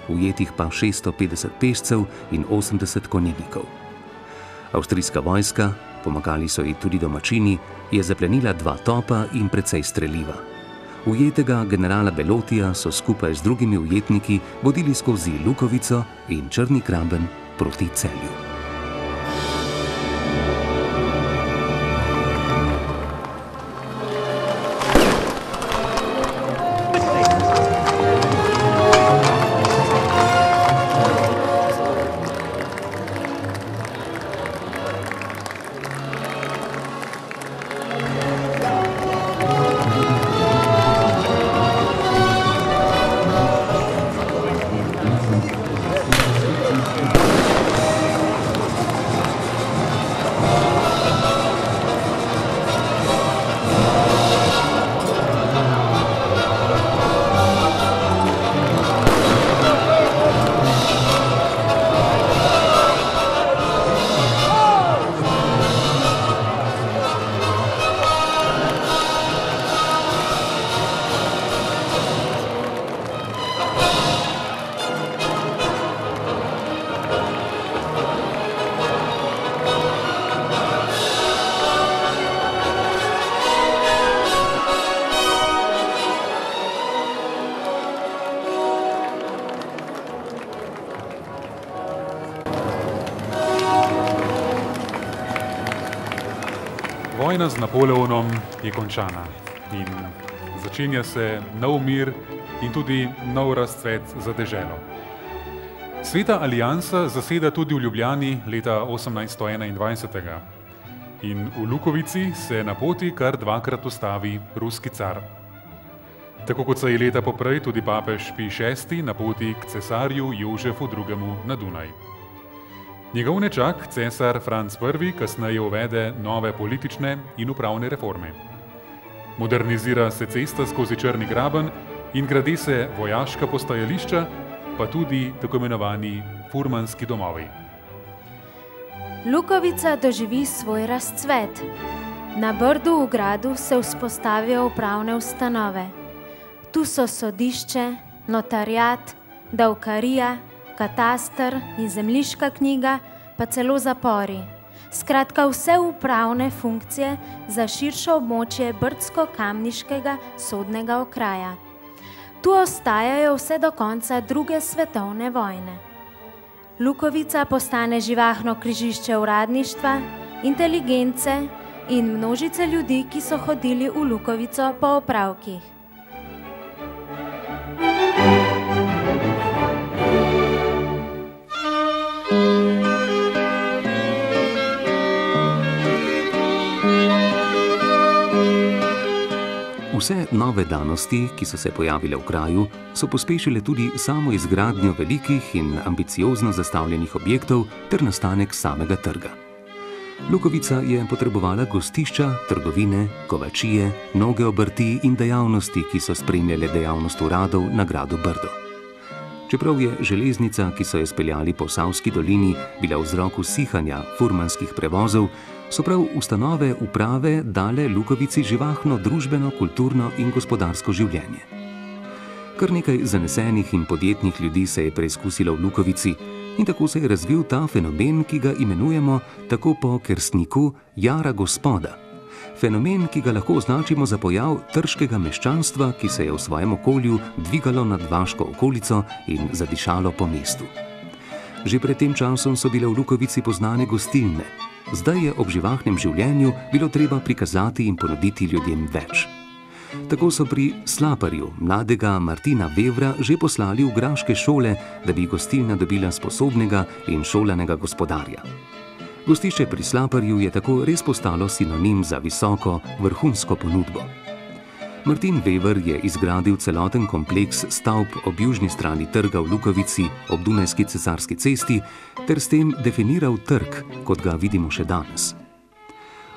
ujetih pa 650 pešcev in 80 konjenikov. Avstrijska vojska, pomagali so ji tudi domačini, je zaplenila 2 topa in precej streliva. Ujetega generala Belotija so skupaj z drugimi ujetniki vodili skozi Lukovico in Črni Graben proti Celju. Vojna z Napoleonom je končana in začenja se nov mir in tudi nov razcvet za deželo. Sveta aliansa zaseda tudi v Ljubljani leta 1821. In v Lukovici se na poti kar dvakrat ustavi ruski car. Tako kot se je leta poprej tudi papež Pij VI na poti k cesarju Jožefu II. Na Dunaj. Njegov nečak, cesar Franc I, kasneje uvede nove politične in upravne reforme. Modernizira se cesta skozi Črni graben in gradi se vojaška postajališča, pa tudi tako imenovani furmanski domovi. Lukovica doživi svoj razcvet. Na Brdu v gradu se vzpostavijo upravne ustanove. Tu so sodišče, notariat, davkarija, kataster in zemljiška knjiga, pa celo zapori. Skratka, vse upravne funkcije za širše območje brdsko-kamniškega sodnega okraja. Tu ostajajo vse do konca II. Svetovne vojne. Lukovica postane živahno križišče uradništva, inteligence in množice ljudi, ki so hodili v Lukovico po opravkih. Vse nove danosti, ki so se pojavile v kraju, so pospešile tudi samo izgradnjo velikih in ambiciozno zastavljenih objektov ter nastanek samega trga. Lukovica je potrebovala gostišča, trgovine, kovačije, mnoge obrti in dejavnosti, ki so spremljale dejavnost uradov na gradu Brdo. Čeprav je železnica, ki so jo speljali po Savski dolini, bila vzrok usihanja furmanskih prevozov, so prav ustanove uprave dale Lukovici živahno družbeno, kulturno in gospodarsko življenje. Kar nekaj zanesenih in podjetnih ljudi se je preizkusilo v Lukovici in tako se je razvil ta fenomen, ki ga imenujemo tako po Kersniku jara gospoda. Fenomen, ki ga lahko označimo za pojav trškega meščanstva, ki se je v svojem okolju dvigalo nad vaško okolico in zadišalo po mestu. Že pred tem časom so bile v Lukovici poznane gostilne. Zdaj je ob živahnem življenju bilo treba prikazati in ponuditi ljudem več. Tako so pri Slaparju mladega Martina Vevra že poslali v graške šole, da bi gostilna dobila sposobnega in šolanega gospodarja. Gostišče pri Slaparju je tako res postalo sinonim za visoko, vrhunsko ponudbo. Martin Vever je izgradil celoten kompleks stavb ob južni strani trga v Lukovici ob Dunajski cesarski cesti ter s tem definiral trg, kot ga vidimo še danes.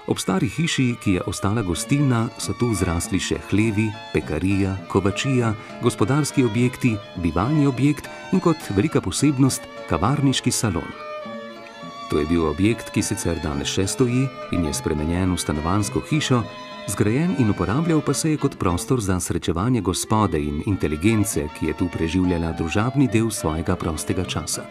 Ob stari hiši, ki je ostala gostilna, so tu zrasli še hlevi, pekarija, kovačija, gospodarski objekti, bivalni objekt in kot velika posebnost kavarniški salon. To je bil objekt, ki sicer danes še stoji in je spremenjen v stanovanjsko hišo, zgrajen in uporabljal pa se je kot prostor za srečevanje gospode in inteligence, ki je tu preživljala družabni del svojega prostega časa.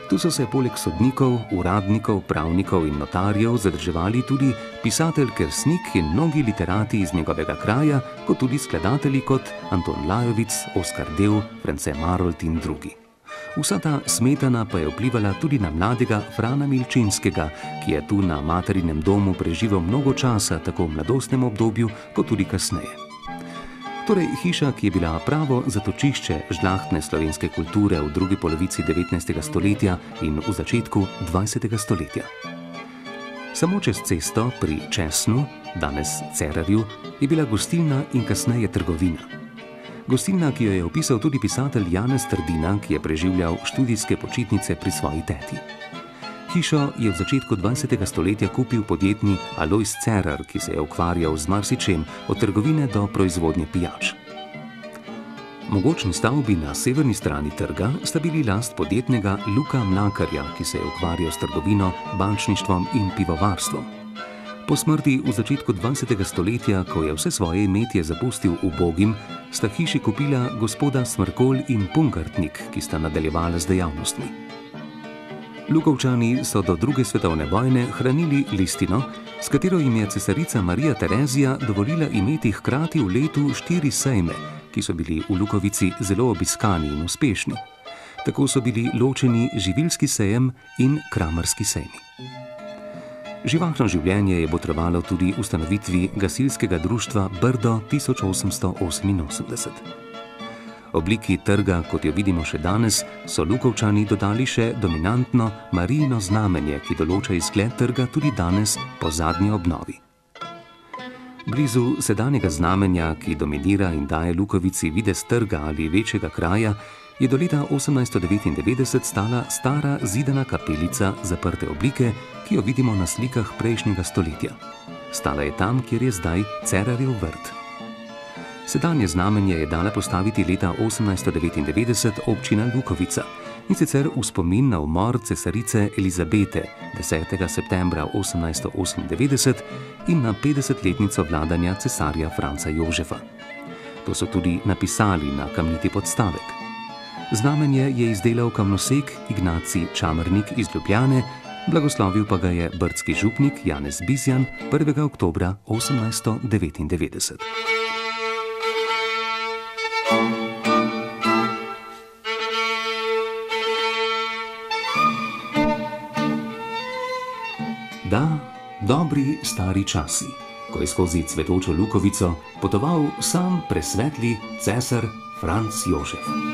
Tu so se poleg sodnikov, uradnikov, pravnikov in notarjev zadrževali tudi pisatelj Kersnik in mnogi literati iz njegovega kraja, kot tudi skladatelji kot Anton Lajovic, Oskar Dev, France Marolt in drugi. Vsa ta smetana pa je vplivala tudi na mladega Frana Milčinskega, ki je tu na materinem domu preživel mnogo časa, tako v mladostnem obdobju, kot tudi kasneje. Torej, hiša, ki je bila pravo zatočišče žlahtne slovenske kulture v drugi polovici 19. stoletja in v začetku 20. stoletja. Samo čez cesto pri Česnu, danes Cerarju, je bila gostilna in kasneje trgovina. Gostilna, ki jo je opisal tudi pisatelj Janez Trdina, ki je preživljal študijske počitnice pri svoji teti. Hišo je v začetku 20. stoletja kupil podjetni Alojz Cerar, ki se je ukvarjal z marsičem, od trgovine do proizvodnje pijač. Mogočni stavbi na severni strani trga sta bili last podjetnega Luka Mlakarja, ki se je ukvarjal s trgovino, bančništvom in pivovarstvom. Po smrti v začetku 20. stoletja, ko je vse svoje imetje zapustil ubogim, sta hiši kupila gospoda Smrkolj in Pungartnik, ki sta nadaljevala z dejavnostmi. Lukovčani so do II. Svetovne vojne hranili listino, s katero jim je cesarica Marija Terezija dovolila imeti hkrati v letu 4 sejme, ki so bili v Lukovici zelo obiskani in uspešni. Tako so bili ločeni živilski sejem in kramarski sejmi. Živahno življenje je botrovalo tudi ustanovitvi gasilskega društva Brdo 1888. Obliki trga, kot jo vidimo še danes, so Lukovčani dodali še dominantno Marijino znamenje, ki določa izgled trga tudi danes po zadnji obnovi. Blizu sedanjega znamenja, ki dominira in daje Lukovici videz trga ali večjega kraja, je do leta 1899 stala stara zidana kapelica zaprte oblike, ki jo vidimo na slikah prejšnjega stoletja. Stala je tam, kjer je zdaj Cerarjev vrt. Sedanje znamenje je dala postaviti leta 1899 občina Lukovica, in sicer v spomin na umor cesarice Elizabete 10. septembra 1898 in na 50-letnico vladanja cesarja Franca Jožefa. To so tudi napisali na kamniti podstavek. Znamenje je izdelal kamnosek Ignacij Čamernik iz Ljubljane, blagoslovil pa ga je brdski župnik Janez Bizjan 1. oktobra 1899. Da, dobri stari časi, ko je skozi cvetočo Lukovico potoval sam presvetli cesar Franc Jožef.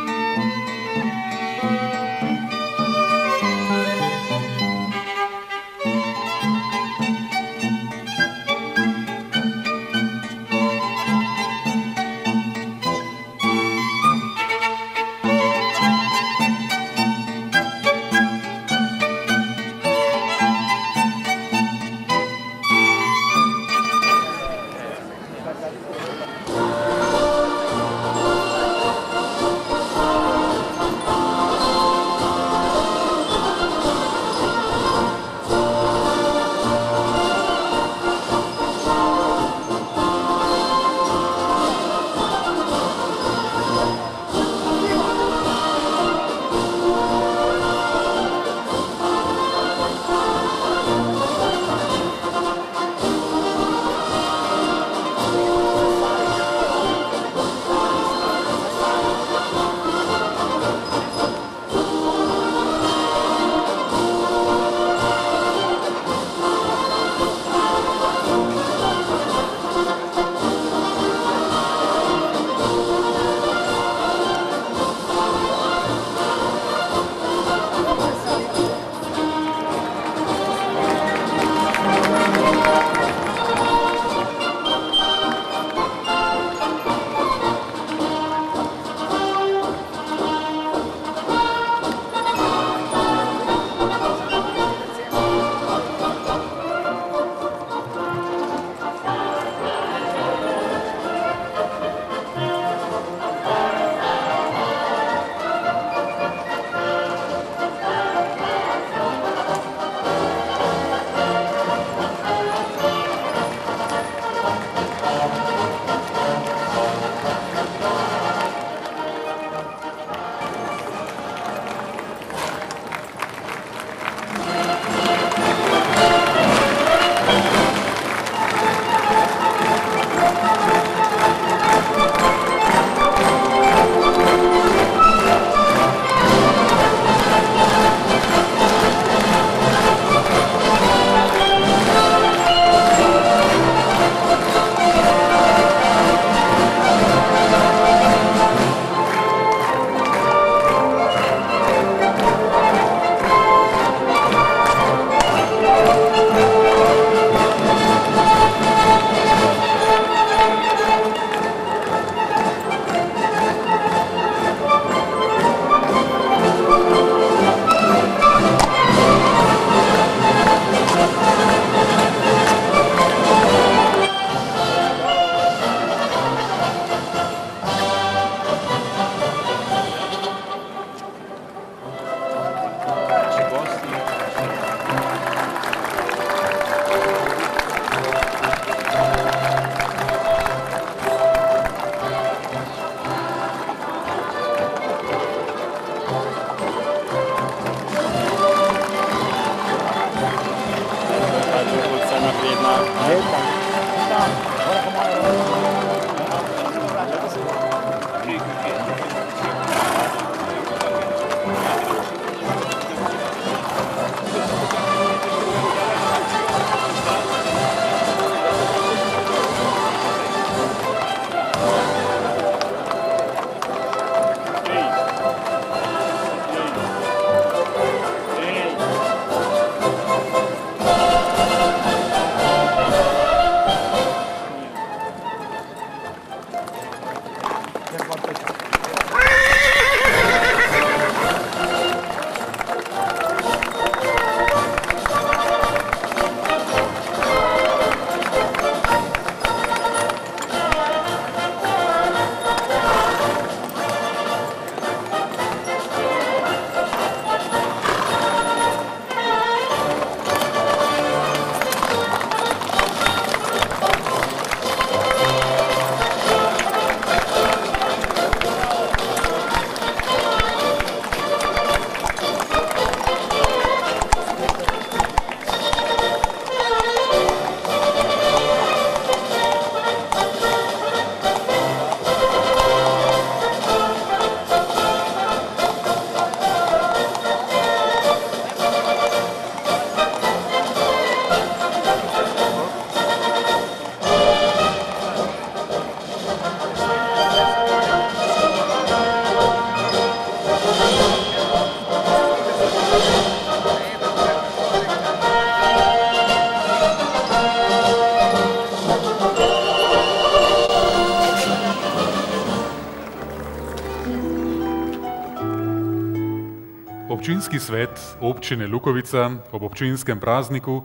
Občinski svet občine Lukovica ob občinskem prazniku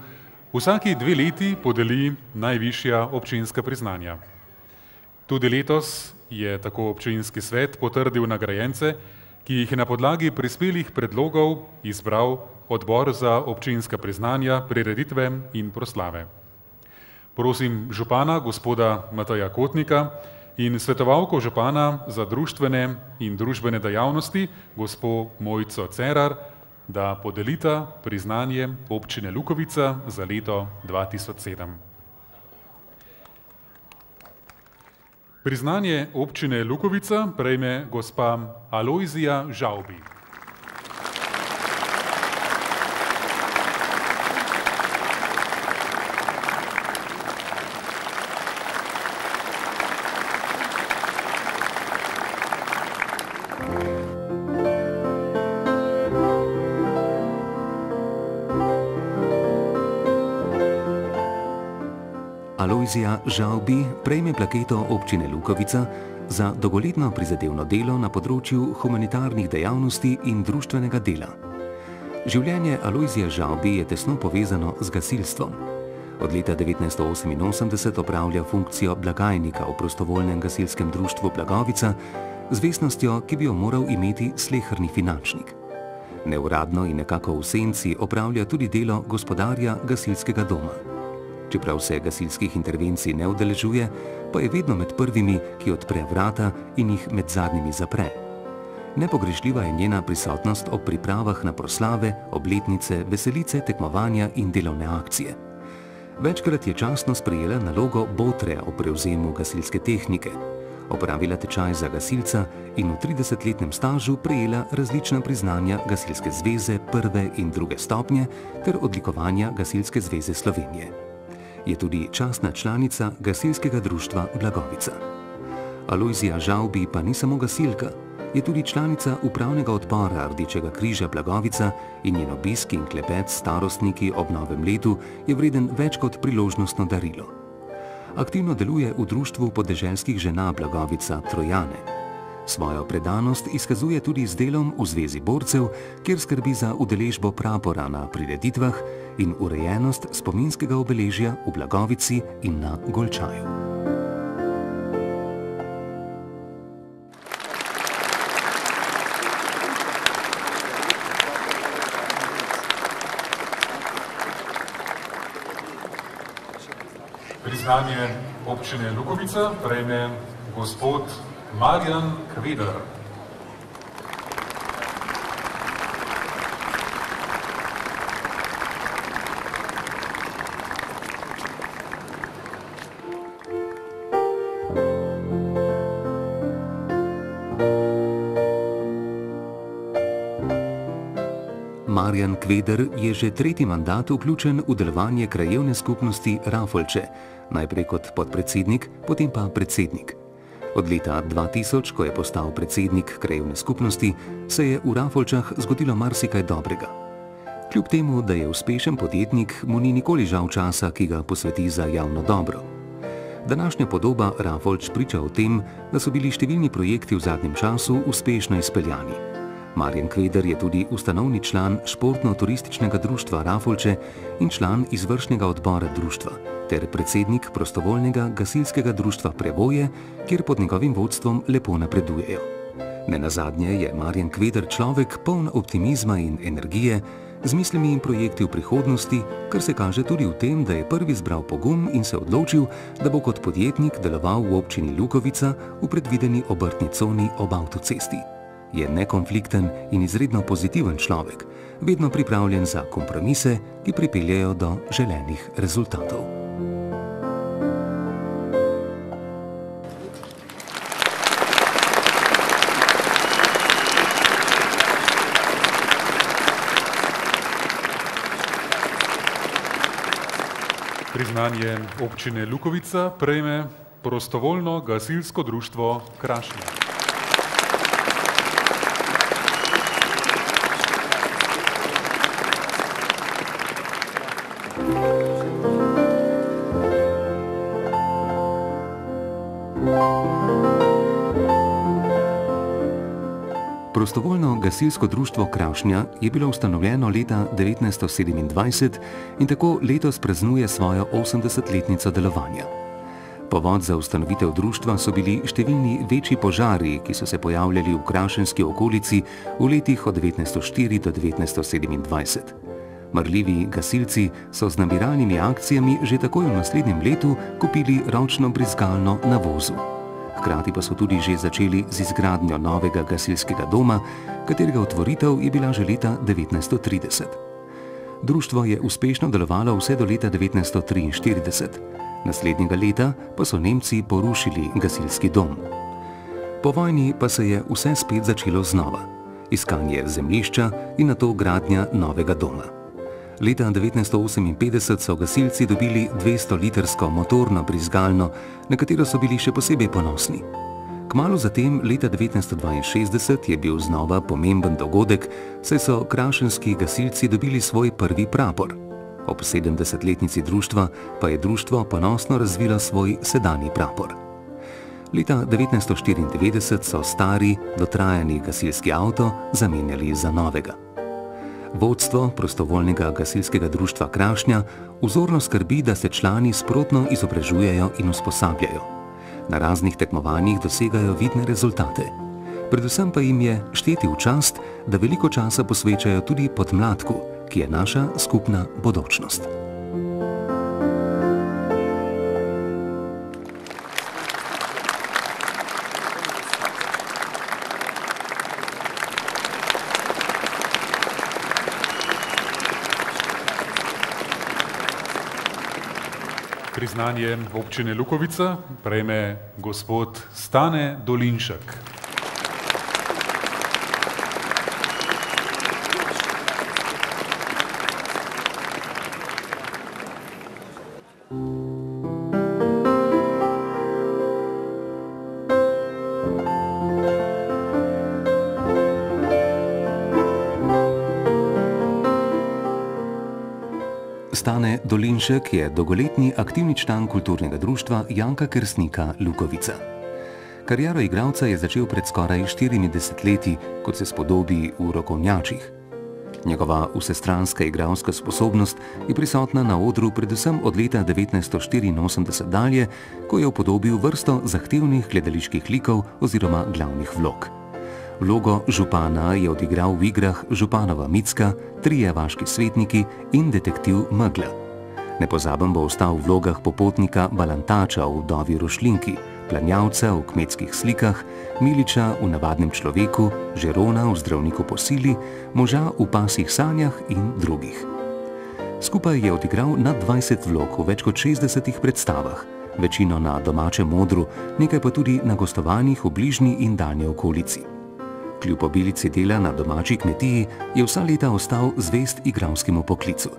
vsaki 2 leti podeli najvišja občinska priznanja. Tudi letos je tako občinski svet potrdil nagrajence, ki jih je na podlagi prispelih predlogov izbral Odbor za občinska priznanja, prireditve in proslave. Prosim župana gospoda Mateja Kotnika in svetovalko župana za društvene in družbene dejavnosti, gospo Mojco Cerar, da podelita priznanje občine Lukovica za leto 2007. Priznanje občine Lukovica prejme gospa Alojzija Žavbi. Alojzija Žavbi prejme plaketo občine Lukovica za dolgoletno prizadevno delo na področju humanitarnih dejavnosti in društvenega dela. Življenje Alojzija Žavbi je tesno povezano z gasilstvom. Od leta 1988 opravlja funkcijo blagajnika v prostovoljnem gasilskem društvu Blagovica z vestnostjo, ki bi jo moral imeti sleherni finančnik. Neuradno in nekako v senci opravlja tudi delo gospodarja gasilskega doma. Čeprav se gasilskih intervencij ne udeležuje, pa je vedno med prvimi, ki odpre vrata in jih med zadnjimi zapre. Nepogrešljiva je njena prisotnost ob pripravah na proslave, obletnice, veselice, tekmovanja in delovne akcije. Večkrat je častno sprejela nalogo botre o prevzemu gasilske tehnike, opravila tečaj za gasilca in v 30-letnem stažu prejela različna priznanja Gasilske zveze prve in druge stopnje ter odlikovanja Gasilske zveze Slovenije. Je tudi častna članica gasilskega društva Blagovica. Alojzija Žavbi pa ni samo gasilka, je tudi članica upravnega odbora Rdečega križa Blagovica in njen obisk in klepet s starostniki ob novem letu je vreden več kot priložnostno darilo. Aktivno deluje v društvu podeželskih žena Blagovica Trojane. Svojo predanost izkazuje tudi z delom v Zvezi borcev, kjer skrbi za udeležbo prapora na prireditvah in urejenost spominskega obeležja v Blagovici in na Golčaju. Priznanje občine Lukovica prejme gospod Marjan Kveder. Marjan Kveder je že 3. mandat vključen v delovanje krajevne skupnosti Rafolče, najprej kot podpredsednik, potem pa predsednik. Od leta 2000, ko je postal predsednik krajevne skupnosti, se je v Rafolčah zgodilo marsikaj dobrega. Kljub temu, da je uspešen podjetnik, mu ni nikoli žal časa, ki ga posveti za javno dobro. Današnja podoba Rafolč priča o tem, da so bili številni projekti v zadnjem času uspešno izpeljani. Marjan Kveder je tudi ustanovni član Športno-turističnega društva Rafolče in član izvršnega odbora društva ter predsednik prostovoljnega gasilskega društva Prevoje, kjer pod njegovim vodstvom lepo napredujejo. Nenazadnje je Marjan Kveder človek poln optimizma in energije, z mislimi in projekti v prihodnosti, kar se kaže tudi v tem, da je prvi zbral pogum in se odločil, da bo kot podjetnik deloval v občini Lukovica v predvideni obrtni coni ob avtocesti. Je nekonflikten in izredno pozitiven človek, vedno pripravljen za kompromise, ki pripeljejo do želenih rezultatov. Priznanje občine Lukovica prejme prostovoljno gasilsko društvo Krašnja. Prostovoljno gasilsko društvo Krašnja je bilo ustanovljeno leta 1927 in tako letos praznuje svojo 80-letnico delovanja. Povod za ustanovitev društva so bili številni večji požari, ki so se pojavljali v krašenski okolici v letih od 1904 do 1927. Marljivi gasilci so z nabiralnimi akcijami že takoj v naslednjem letu kupili ročno brizgalno na vozu. Hkrati pa so tudi že začeli z izgradnjo novega gasilskega doma, katerega otvoritev je bila že leta 1930. Društvo je uspešno delovalo vse do leta 1943. Naslednjega leta pa so Nemci porušili gasilski dom. Po vojni pa se je vse spet začelo znova. Iskanje zemljišča in nato gradnja novega doma. Leta 1958 so gasilci dobili 200-litrsko motorno brizgalno, na katero so bili še posebej ponosni. Kmalu zatem, leta 1962, je bil znova pomemben dogodek, saj so krašenski gasilci dobili svoj prvi prapor. Ob 70-letnici društva pa je društvo ponosno razvilo svoj sedanji prapor. Leta 1994 so stari, dotrajani gasilski avto zamenjali za novega. Vodstvo prostovoljnega gasilskega društva Krašnja vzorno skrbi, da se člani sprotno izobražujejo in usposabljajo. Na raznih tekmovanjih dosegajo vidne rezultate. Predvsem pa jim je šteti v čast, da veliko časa posvečajo tudi podmladku, ki je naša skupna bodočnost. Priznanje občine Lukovica prejme gospod Stane Dolinšek. Stane Dolinšek je dolgoletni aktivni član kulturnega društva Janka Kersnika Lukovica. Kariero igralca je začel pred skoraj 40 leti, kot se spodobi v Rokovnjačih. Njegova vsestranska igralska sposobnost je prisotna na odru predvsem od leta 1984 dalje, ko je upodobil vrsto zahtevnih gledaliških likov oziroma glavnih vlog. Vlogo župana je odigral v igrah Županova Micka, Trije vaški svetniki in Detektiv Megla. Nepozaben bo ostal v vlogah popotnika Balantača v Vdovi Rošlinki, Planjavca v Kmetskih slikah, Miliča v Navadnem človeku, Žerona v Zdravniku po sili, Moža v Pasjih sanjah in drugih. Skupaj je odigral nad 20 vlog v več kot 60 predstavah, večino na domačem odru, nekaj pa tudi na gostovanjih v bližnji in daljni okolici. Kljub obilici dela na domači kmetiji je vsa leta ostal zvest igralskemu poklicu.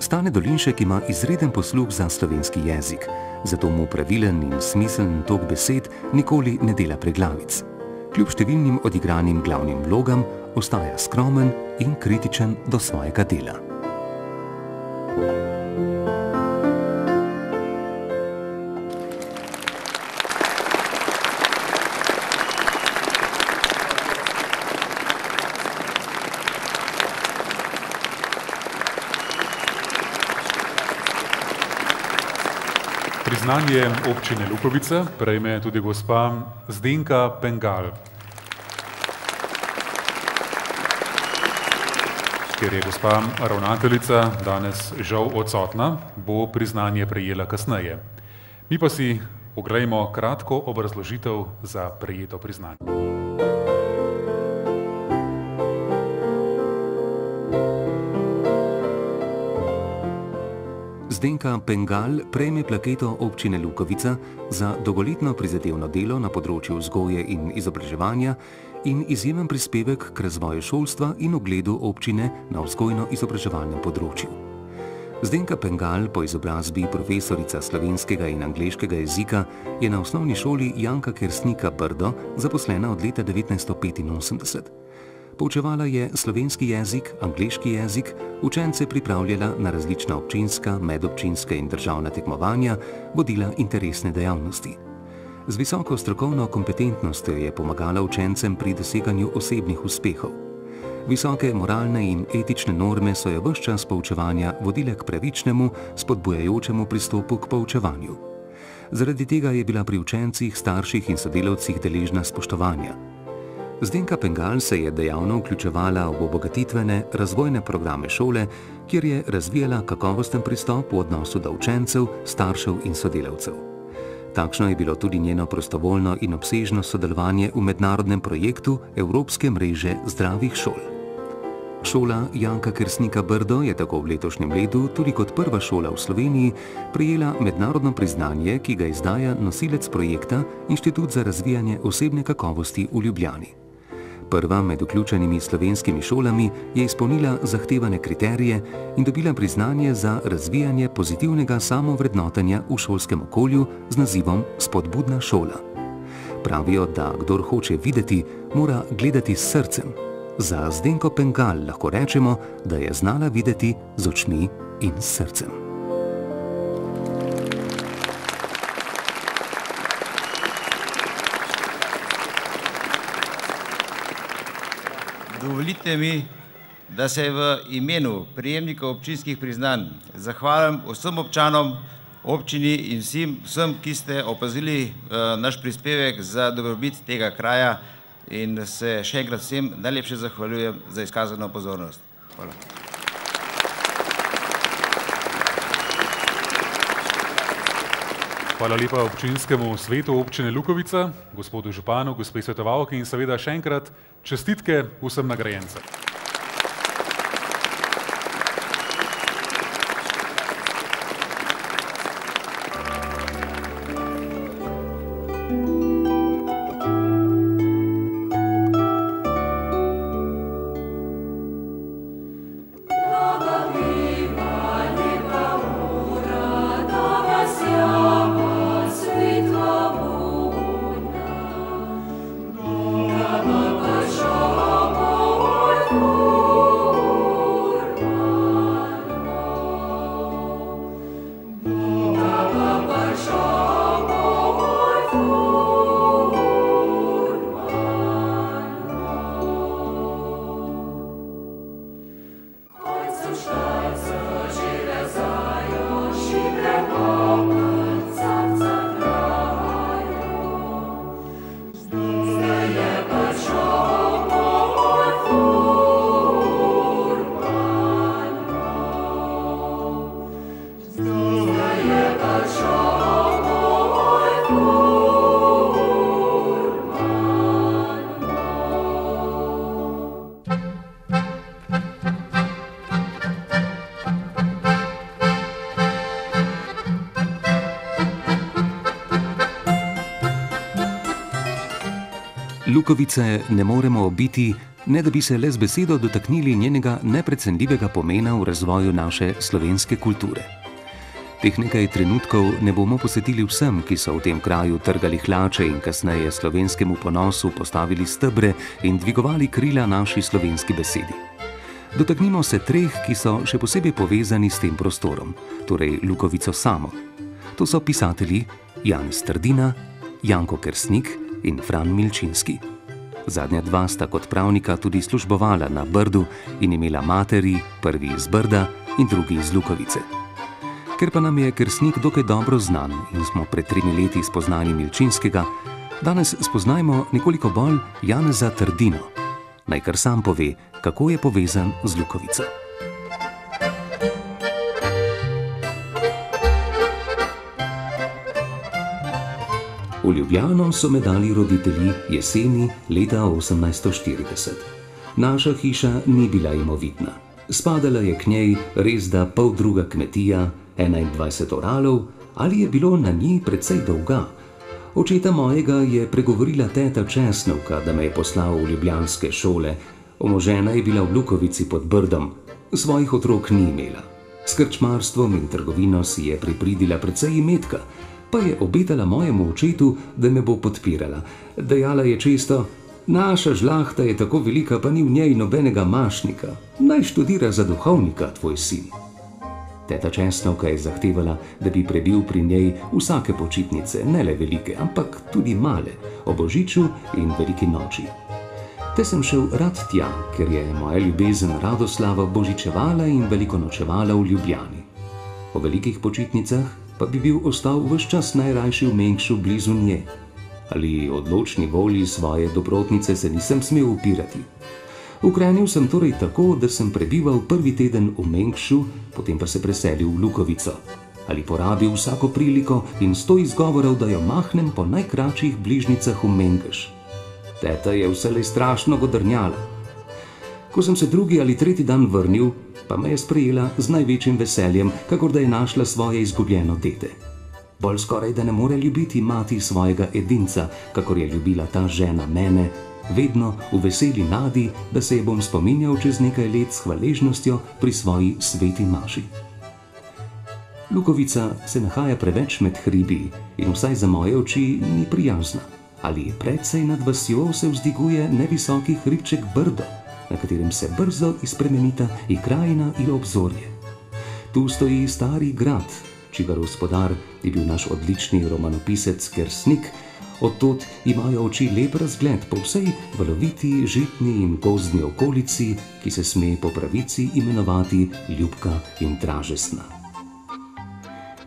Stane Dolinšek ima izreden posluh za slovenski jezik, zato mu pravilen in smiseln tok besed nikoli ne dela preglavic. Kljub številnim odigranim glavnim vlogam ostaja skromen in kritičen do svojega dela. Priznanje občine Lukovica prejme tudi gospa Zdenka Pengal. Ker je gospa ravnateljica danes žal odsotna, bo priznanje prejela kasneje. Mi pa si oglejmo kratko obrazložitev za prejeto priznanje. Zdenka Pengal prejme plaketo občine Lukovica za dolgoletno prizadevno delo na področju vzgoje in izobraževanja in izjemen prispevek k razvoju šolstva in ugledu občine na vzgojno-izobraževalnem področju. Zdenka Pengal, po izobrazbi profesorica slovenskega in angleškega jezika, je na osnovni šoli Janka Kersnika Brdo zaposlena od leta 1985. Poučevala je slovenski jezik, angleški jezik, učence pripravljala na različna občinska, medobčinska in državna tekmovanja, vodila interesne dejavnosti. Z visoko strokovno kompetentnostjo je pomagala učencem pri doseganju osebnih uspehov. Visoke moralne in etične norme so jo ves čas poučevanja vodile k pravičnemu, spodbujajočemu pristopu k poučevanju. Zaradi tega je bila pri učencih, starših in sodelavcih deležna spoštovanja. Zdenka Pengal se je dejavno vključevala v obogatitvene, razvojne programe šole, kjer je razvijala kakovosten pristop v odnosu do učencev, staršev in sodelavcev. Takšno je bilo tudi njeno prostovoljno in obsežno sodelovanje v mednarodnem projektu Evropske mreže zdravih šol. Šola Janka Kersnika Brdo je tako v letošnjem letu tudi kot prva šola v Sloveniji prejela mednarodno priznanje, ki ga izdaja nosilec projekta Inštitut za razvijanje osebne kakovosti v Ljubljani. Prva med vključenimi slovenskimi šolami je izpolnila zahtevane kriterije in dobila priznanje za razvijanje pozitivnega samovrednotenja v šolskem okolju z nazivom Spodbudna šola. Pravijo, da kdor hoče videti, mora gledati s srcem. Za Zdenko Pengal lahko rečemo, da je znala videti z očmi in s srcem. Dovolite mi, da se v imenu prejemnikov občinskih priznanj zahvalim vsem občanom, občini in vsem, ki ste opazili naš prispevek za dobrobit tega kraja in se še enkrat vsem najlepše zahvaljujem za izkazano pozornost. Hvala. Hvala lepa občinskemu svetu občine Lukovica, gospodu županu, gospe svetovalki in seveda še enkrat čestitke vsem nagrajencem. Lukovice ne moremo obiti, ne da bi se le z besedo dotaknili njenega neprecenljivega pomena v razvoju naše slovenske kulture. Teh nekaj trenutkov ne bomo posvetili vsem, ki so v tem kraju trgali hlače in kasneje slovenskemu ponosu postavili stebre in dvigovali krila naši slovenski besedi. Dotaknimo se treh, ki so še posebej povezani s tem prostorom, torej Lukovico samo. To so pisatelji Janez Trdina, Janko Kersnik in Fran Milčinski. Zadnja dva sta kot pravnika tudi službovala na Brdu in imela materi, prvi iz Brda in drugi iz Lukovice. Ker pa nam je Kersnik dokaj dobro znan in smo pred 3 leti spoznali Milčinskega, danes spoznajmo nekoliko bolj Janeza Trdino. Naj kar sam pove, kako je povezan z Lukovico. V Ljubljano so me dali roditelji jeseni leta 1840. Naša hiša ni bila imovitna. Spadala je k njej resda poldruga kmetija, 21 oralov, ali je bilo na njej precej dolga. Očeta mojega je pregovorila teta Česnovka, da me je poslal v ljubljanske šole. Omožena je bila v Lukovici pod Brdom. Svojih otrok ni imela. S krčmarstvom in trgovino si je pripridila precej imetka, pa je obetala mojemu očetu, da me bo podpirala. Dejala je često: naša žlahta je tako velika, pa ni v njej nobenega mašnika. Naj študira za duhovnika tvoj sin. Teta Česnovka je zahtevala, da bi prebil pri njej vsake počitnice, ne le velike, ampak tudi male, ob božiču in veliki noči. Te sem šel rad tja, ker je moja ljubezen Radoslava božičevala in velikonočevala v Ljubljani. O velikih počitnicah pa bi bil ostal ves čas najrajši v Mengšu blizu nje. Ali odločni volji svoje dobrotnice se nisem smel upirati. Ukrenil sem torej tako, da sem prebival prvi teden v Mengšu, potem pa se preselil v Lukovico. Ali porabil vsako priliko in 100 izgovorov, da jo mahnem po najkračjih bližnicah v Mengeš. Teta je vselej strašno godrnjala. Ko sem se drugi ali tretji dan vrnil, pa me je sprejela z največjim veseljem, kakor da je našla svoje izgubljeno dete. Bolj skoraj, da ne more ljubiti mati svojega edinca, kakor je ljubila ta žena mene, vedno v veseli nadi, da se je bom spominjal čez nekaj let s hvaležnostjo pri svoji sveti maši. Lukovica se nahaja preveč med hribi in vsaj za moje oči ni prijazna. Ali precej nad vasjo se vzdiguje nevisoki hribček Brdo, na katerem se brzo izpremenita i krajina in obzorje. Tu stoji stari grad, čigar gospodar je bil naš odlični romanopisec Kersnik. Odtod imajo oči lep razgled po vsej valoviti, žitni in gozdni okolici, ki se sme po pravici imenovati Ljubka in Dražesna.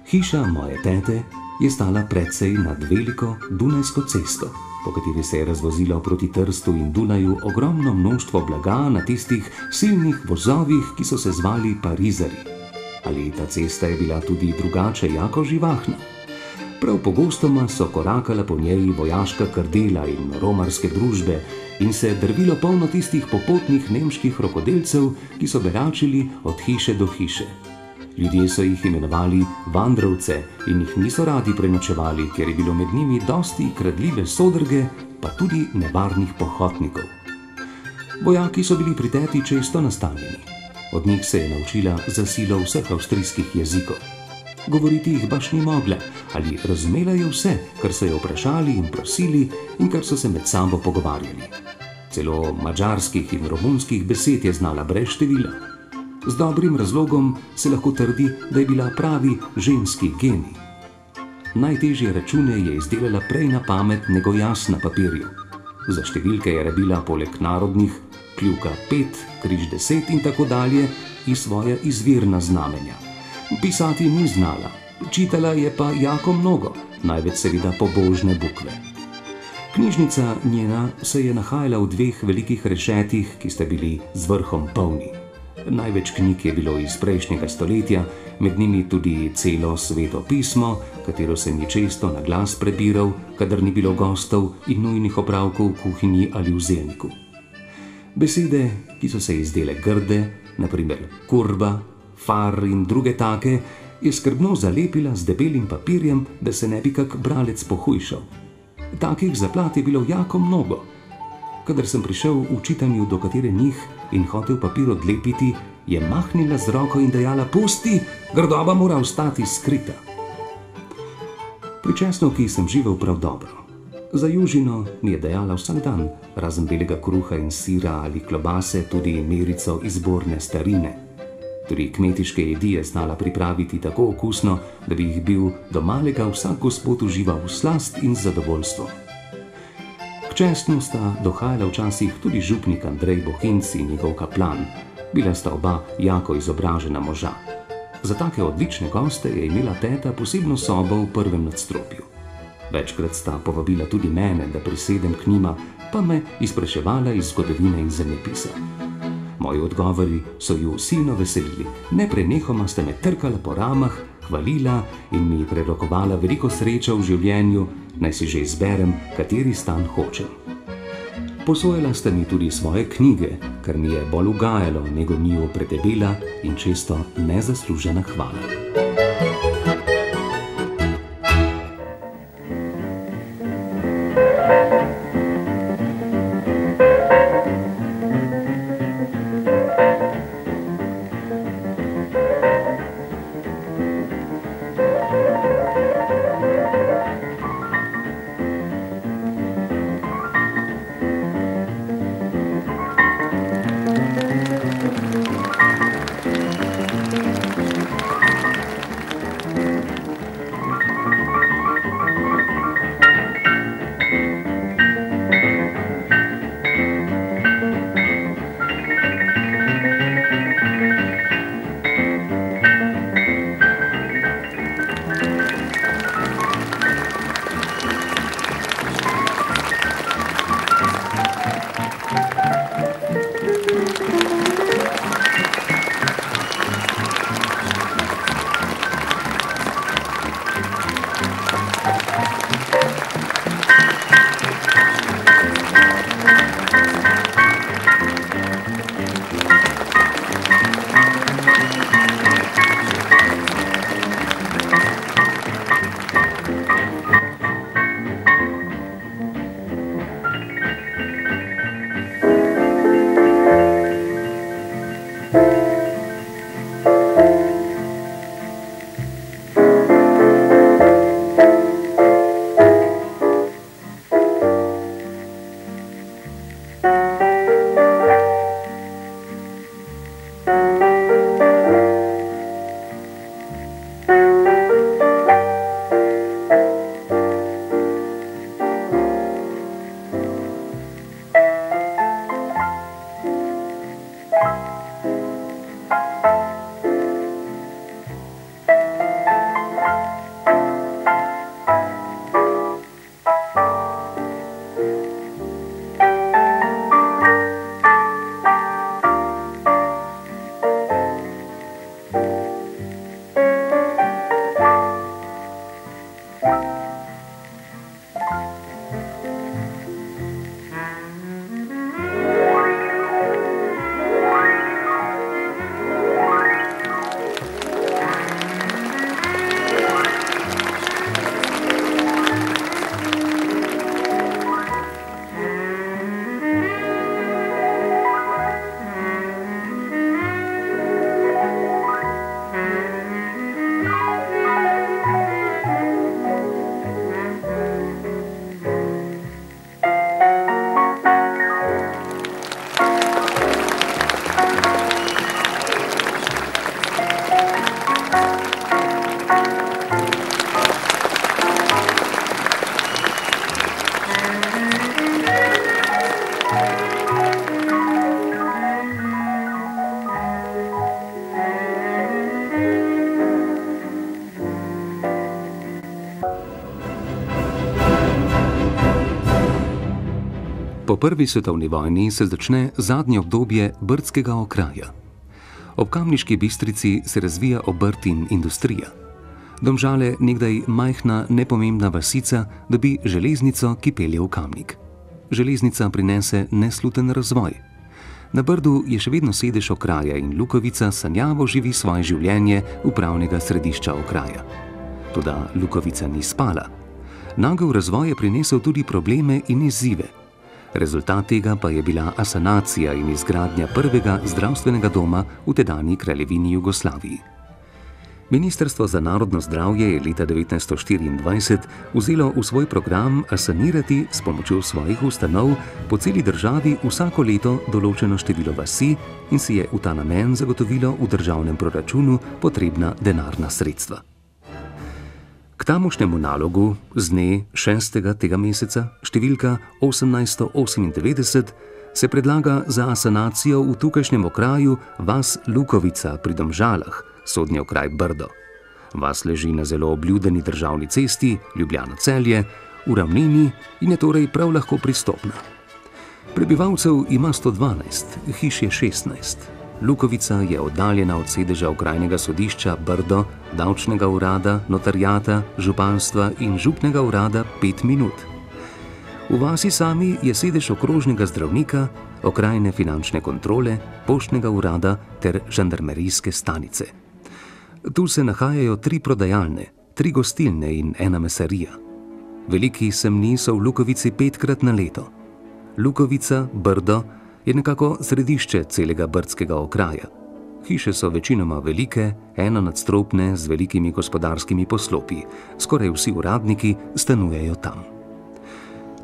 Hiša moje tete je stala precej nad veliko Dunajsko cesto, po kateri se je razvozilo proti Trstu in Dunaju ogromno množstvo blaga na tistih silnih vozovih, ki so se zvali Parizari. Ali ta cesta je bila tudi drugače jako živahna? Prav pogostoma so korakala po njej vojaška krdela in romarske družbe in se drvilo polno tistih popotnih nemških rokodelcev, ki so beračili od hiše do hiše. Ljudje so jih imenovali vandrovce in jih niso radi prenočevali, ker je bilo med njimi dosti kradljive sodrge, pa tudi nevarnih pohotnikov. Vojaki so bili pri teti često nastanjeni. Od njih se je naučila za silo vseh avstrijskih jezikov. Govoriti jih baš ni mogla, ali razumela je vse, kar so jo vprašali in prosili in kar so se med sabo pogovarjali. Celo madžarskih in romunskih besed je znala brez števila. Z dobrim razlogom se lahko trdi, da je bila pravi ženski genij. Najtežje račune je izdelala prej na pamet nego jaz na papirju. Za številke je rabila poleg narodnih kljuka 5, križ 10 in tako dalje in svoja izvirna znamenja. Pisati ni znala, čitala je pa jako mnogo, največ seveda pobožne bukve. Knjižnica njena se je nahajala v 2 velikih rešetih, ki sta bili z vrhom polni. Največ knjig je bilo iz prejšnjega stoletja, med njimi tudi celo Sveto pismo, katero sem ji često na glas prebiral, kadar ni bilo gostov in nujnih opravkov v kuhinji ali v zelniku. Besede, ki so se izdele grde, naprimer kurba, far in druge take, je skrbno zalepila z debelim papirjem, da se ne bi kak bralec pohujšal. Takih zaplat je bilo jako mnogo. Kadar sem prišel v čitanju do katere njih in hotel papir odlepiti, je mahnila z roko in dejala: "Pusti, grdoba mora ostati skrita." Pri Česnovki sem živel prav dobro. Za južino mi je dejala vsak dan, razen belega kruha in sira ali klobase, tudi merico izborne starine. Tudi kmetiške jedi je znala pripraviti tako okusno, da bi jih bil do malega vsak gospod užival v slast in zadovoljstvo. K Česnu sta dohajala včasih tudi župnik Andrej Bohinc in njegov kaplan. Bila sta oba jako izobražena moža. Za take odlične goste je imela teta posebno sobo v prvem nadstropju. Večkrat sta povabila tudi mene, da prisedem k njima, pa me izpraševala iz zgodovine in zemljepisa. Moji odgovori so ju silno veselili. Neprenehoma sta me trkala po ramah, hvalila in mi prerokovala veliko srečo v življenju, naj si že izberem, kateri stan hočem. Posojala sta mi tudi svoje knjige, kar mi je bolj ugajalo, nego njiju pretebela in često nezaslužena hvala. Po prvi svetovni vojni se začne zadnje obdobje brdskega okraja. Ob Kamniški Bistrici se razvija obrt in industrija. Domžale, nekdaj majhna, nepomembna vasica, dobi železnico, ki pelje v Kamnik. Železnica prinese nesluten razvoj. Na Brdu je še vedno sedež okraja in Lukovica sanjavo živi svoje življenje upravnega središča okraja. Toda Lukovica ni spala. Nagel razvoj je prinesel tudi probleme in izzive. Rezultat tega pa je bila asanacija in izgradnja prvega zdravstvenega doma v tedanji kraljevini Jugoslaviji. Ministrstvo za narodno zdravje je leta 1924 vzelo v svoj program asanirati s pomočjo svojih ustanov po celi državi vsako leto določeno število vasi in si je v ta namen zagotovilo v državnem proračunu potrebna denarna sredstva. K tamošnjemu nalogu z dne 6. tega meseca, številka 1898, se predlaga za asanacijo v tukajšnjem okraju vas Lukovica pri Domžalah, sodni okraj Brdo. Vas leži na zelo obljudeni državni cesti Ljubljana-Celje, v ravnini in je torej prav lahko pristopna. Prebivalcev ima 112, hiš je 16. Lukovica je oddaljena od sedeža okrajnega sodišča Brdo, davčnega urada, notarijata, županstva in župnega urada 5 minut. V vasi sami je sedež okrožnega zdravnika, okrajne finančne kontrole, poštnega urada ter žandarmerijske stanice. Tu se nahajajo 3 prodajalne, 3 gostilne in 1 mesarija. Veliki semni so v Lukovici 5-krat na leto. Lukovica, Brdo, je nekako središče celega brdskega okraja. Hiše so večinoma velike, enonadstropne z velikimi gospodarskimi poslopji. Skoraj vsi uradniki stanujejo tam.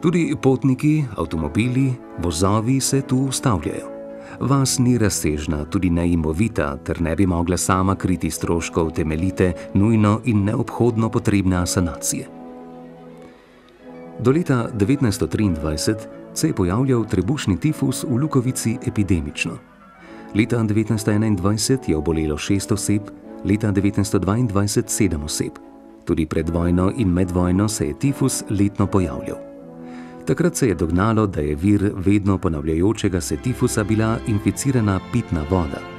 Tudi potniki, avtomobili, vozovi se tu ustavljajo. Vas ni razsežna, tudi neimovita, ter ne bi mogla sama kriti stroškov temeljite, nujno in neobhodno potrebne asanacije. Do leta 1923 se je pojavljal trebušni tifus v Lukovici epidemično. Leta 1921 je obolelo 6 oseb, leta 1922 7 oseb. Tudi pred vojno in med vojno se je tifus letno pojavljal. Takrat se je dognalo, da je vir vedno ponavljajočega se tifusa bila inficirana pitna voda.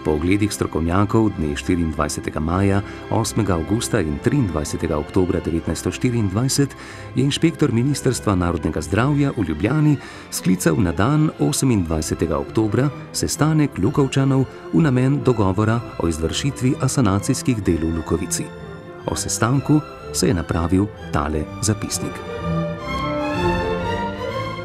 Po ogledih strokovnjakov dne 24. maja, 8. avgusta in 23. oktobra 1924 je inšpektor Ministrstva narodnega zdravja v Ljubljani sklical na dan 28. oktobra sestanek Lukovčanov v namen dogovora o izvršitvi asanacijskih del v Lukovici. O sestanku se je napravil tale zapisnik.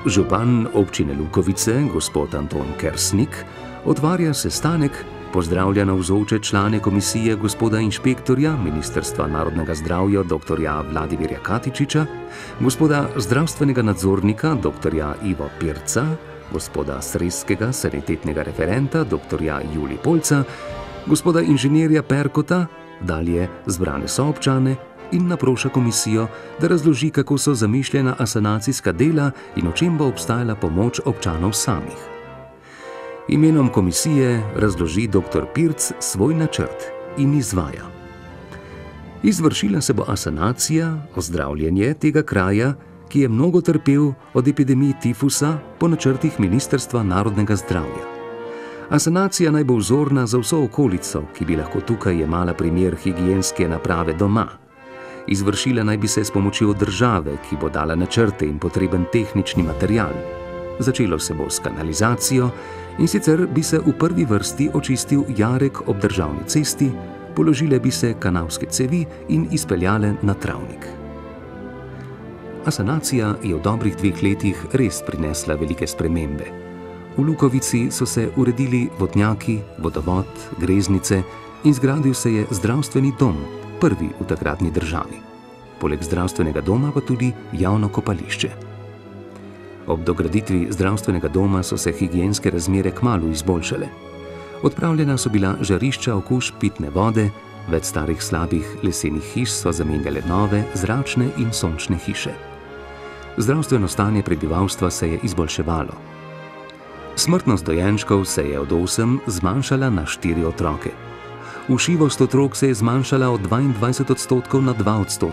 Župan občine Lukovice, gospod Anton Kersnik, otvarja sestanek, pozdravlja navzoče člane komisije gospoda inšpektorja Ministrstva narodnega zdravja dr. Vladimirja Katičiča, gospoda zdravstvenega nadzornika dr. Ivo Pirca, gospoda sreskega sanitetnega referenta dr. Juli Polca, gospoda inženirja Perkota, dalje zbrane soobčane in naproša komisijo, da razloži, kako so zamišljena asanacijska dela in o čem bo obstajala pomoč občanov samih. Imenom komisije razloži dr. Pirc svoj načrt in izvaja. Izvršila se bo asanacija, ozdravljenje tega kraja, ki je mnogo trpel od epidemije tifusa po načrtih Ministrstva narodnega zdravja. Asanacija naj bo vzorna za vso okolico, ki bi lahko tukaj jemala primer higienske naprave doma. Izvršila naj bi se s pomočjo države, ki bo dala načrte in potreben tehnični material. Začelo se bo s kanalizacijo, in sicer bi se v prvi vrsti očistil jarek ob državni cesti, položile bi se kanalske cevi in izpeljale na travnik. Asanacija je v dobrih 2 letih res prinesla velike spremembe. V Lukovici so se uredili vodnjaki, vodovod, greznice in zgradil se je zdravstveni dom, prvi v takratni državi. Poleg zdravstvenega doma pa tudi javno kopališče. Ob dograditvi zdravstvenega doma so se higienske razmere kmalu izboljšale. Odpravljena so bila žarišča okužb pitne vode, več starih slabih lesenih hiš so zamenjale nove, zračne in sončne hiše. Zdravstveno stanje prebivalstva se je izboljševalo. Smrtnost dojenčkov se je od 8 zmanjšala na 4 otroke. Ušivost otrok se je zmanjšala od 22% na 2%,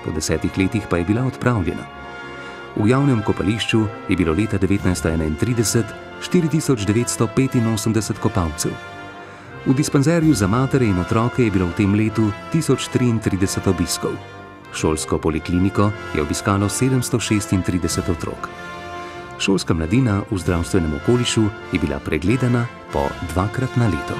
po 10 letih pa je bila odpravljena. V javnem kopališču je bilo leta 1931 4985 kopalcev. V dispanzerju za matere in otroke je bilo v tem letu 1033 obiskov. Šolsko polikliniko je obiskalo 736 otrok. Šolska mladina v zdravstvenem okolišu je bila pregledana po 2-krat na leto.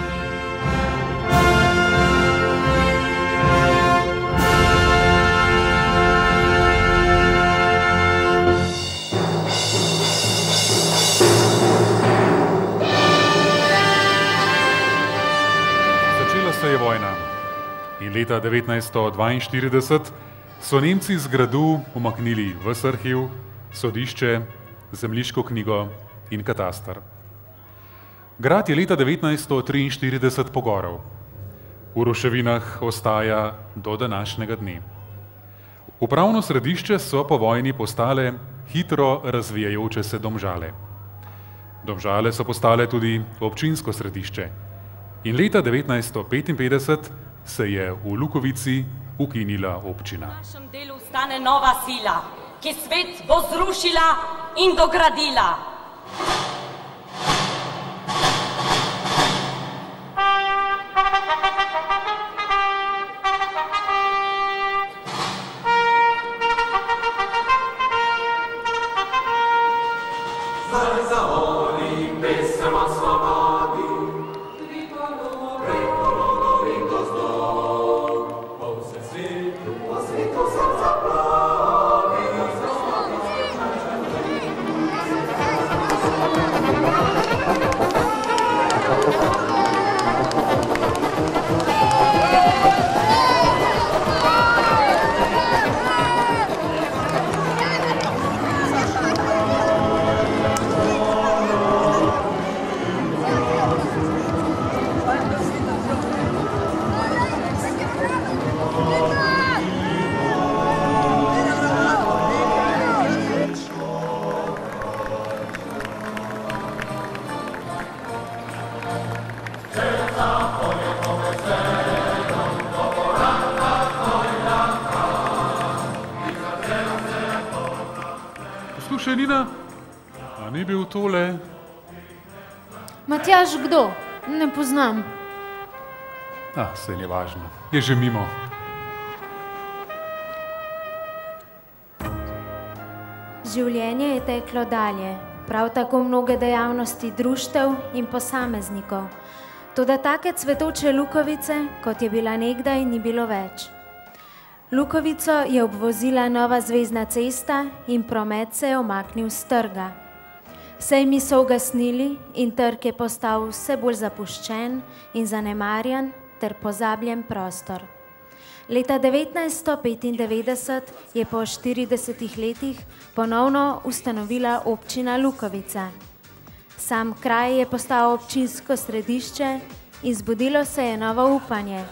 Začela se je vojna in leta 1942 so Nemci z gradu umaknili ves arhiv, sodišče, zemljiško knjigo in katastar. Grad je leta 1943 pogorel. V ruševinah ostaja do današnjega dne. Upravno središče so po vojni postale hitro razvijajoče se Domžale. Domžale so postale tudi občinsko središče in leta 1955 se je v Lukovici ukinila občina. V našem delu stane nova sila, ki svet bo zrušila in dogradila. Poslušaj, Nina, a ni bil tole? Matjaž, kdo? Ne poznam. Saj ni važno, je že mimo. Življenje je teklo dalje, prav tako mnoge dejavnosti društev in posameznikov. Toda take cvetoče Lukovice, kot je bila nekdaj, ni bilo več. Lukovico je obvozila nova zvezna cesta in promet se je omaknil s trga. Sejmi so ugasnili in trg je postal vse bolj zapuščen in zanemarjan ter pozabljen prostor. Leta 1995 je po 40 letih ponovno ustanovila občina Lukovica. Sam kraj je postal občinsko središče in zbudilo se je novo upanje.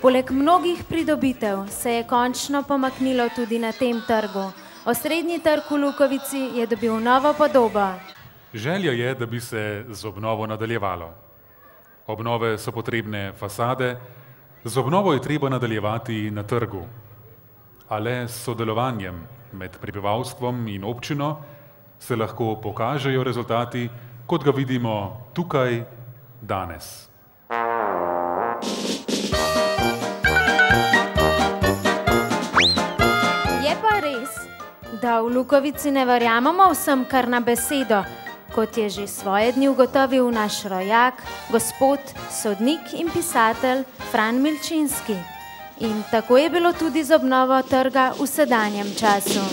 Poleg mnogih pridobitev se je končno pomaknilo tudi na tem trgu. Osrednji trg v Lukovici je dobil novo podobo. Želja je, da bi se z obnovo nadaljevalo. Obnove so potrebne fasade, z obnovo je treba nadaljevati na trgu. A le s sodelovanjem med prebivalstvom in občino se lahko pokažejo rezultati, kot ga vidimo tukaj danes. Da v Lukovici ne verjamemo vsem kar na besedo, kot je že svoje dni ugotovil naš rojak, gospod, sodnik in pisatelj Fran Milčinski. In tako je bilo tudi z obnovo trga v sedanjem času.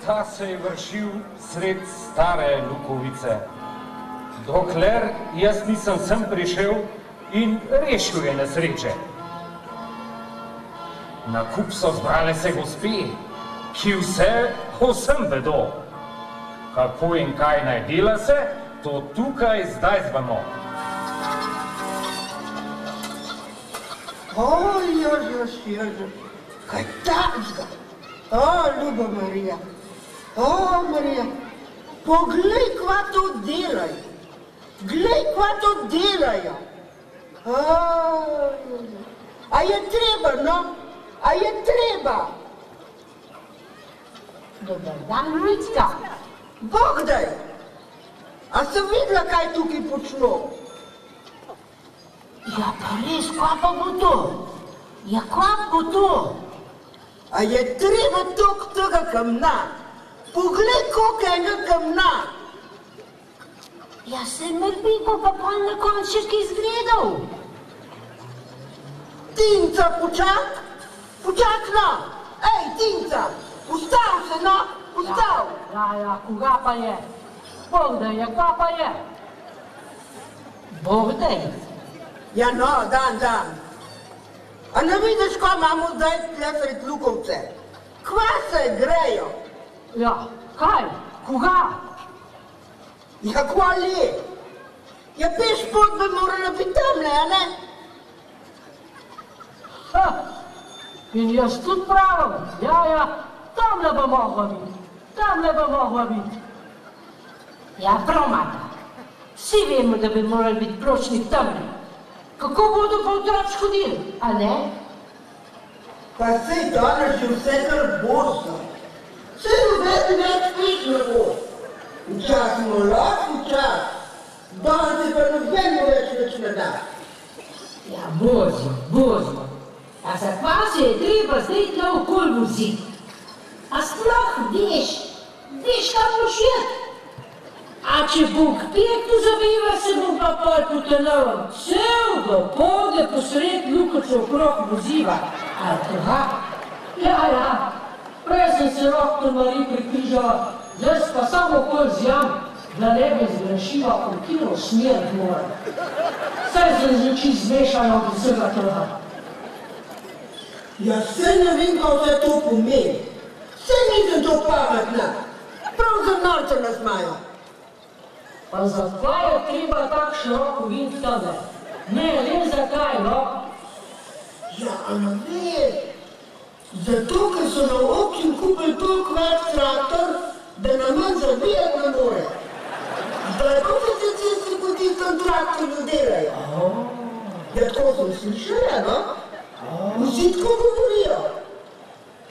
Ta se je vršil sred stare Lukovice, dokler jaz nisem sem prišel in rešil je nesreče. Na kup so zbrale se gospe, ki vse o vsem vedo. Kako in kaj naj dela se, to tukaj zdaj zvemo. Jož, kaj takega? Ljuba Marija, Marija, poglej, kva to delajo. Glej, kva to delajo. A je treba, no? A je treba? Dobar dan, Micka. Bogdaj, a sem videla, kaj tukaj počno? Ja, pa res, kva pa bo to? Ja, kva bo to? A je treba toliko tega kamna? Poglej, koliko enega kamna. Ja, se mrbi, bo pa pol na koncu še kaj izgledal. Tinca, počak, no. Ej, Tinca, ustav se, no, ustav. Ja, koga pa je? Bogdaj je, kva pa je? Bogdaj? Ja, no, dan. A ne vidiš, ko imamo zdaj tle sred Lukovce? Kva se grejo? Ja, kaj? Koga? Ja, kva le? Ja, peš pot bi morala biti tamle, a ne? In jaz tudi pravim, ja, tamle bo mogla biti. Ja, prav, Marta, vsi vemo, da bi morali biti pločnik tamle. Kako bodo pa otroci hodili, a ne? Pa sej danes je vse kar božno. Sej noben več peš ne bo. Včas smo lahko, včas. Danes je pa noben več ne da. Ja, božno. A za kva se je treba zdaj tla okol voziti? A sploh veš, kam boš jed? A če Bog pektu zabiva, se bom pa pol potonil. Cel do pode posred Lukovcev okrog voziva. A koga? Ja, prej sem se lahko Mariji prikrižala, zdaj pa samo okol zjam, da ne bi zgrešila, v katero smer mora. Saj sem zreči zmešala od vsega tega. Ja, saj ne vem, kaj vse to pomeni. Saj nisem to pametna. Prav za norca nas imajo. Pa zakaj je treba tak široko vint tebe? Ne, le zakaj, no? Ja, a ne veš. Zato, ker so na občin kupili toliko več traktor, da nam manj zavijati ne more. Zdaj, ko se cesti po tistem traktorju delajo. Ja, tako sem slišala, no? Vsi tako govorijo.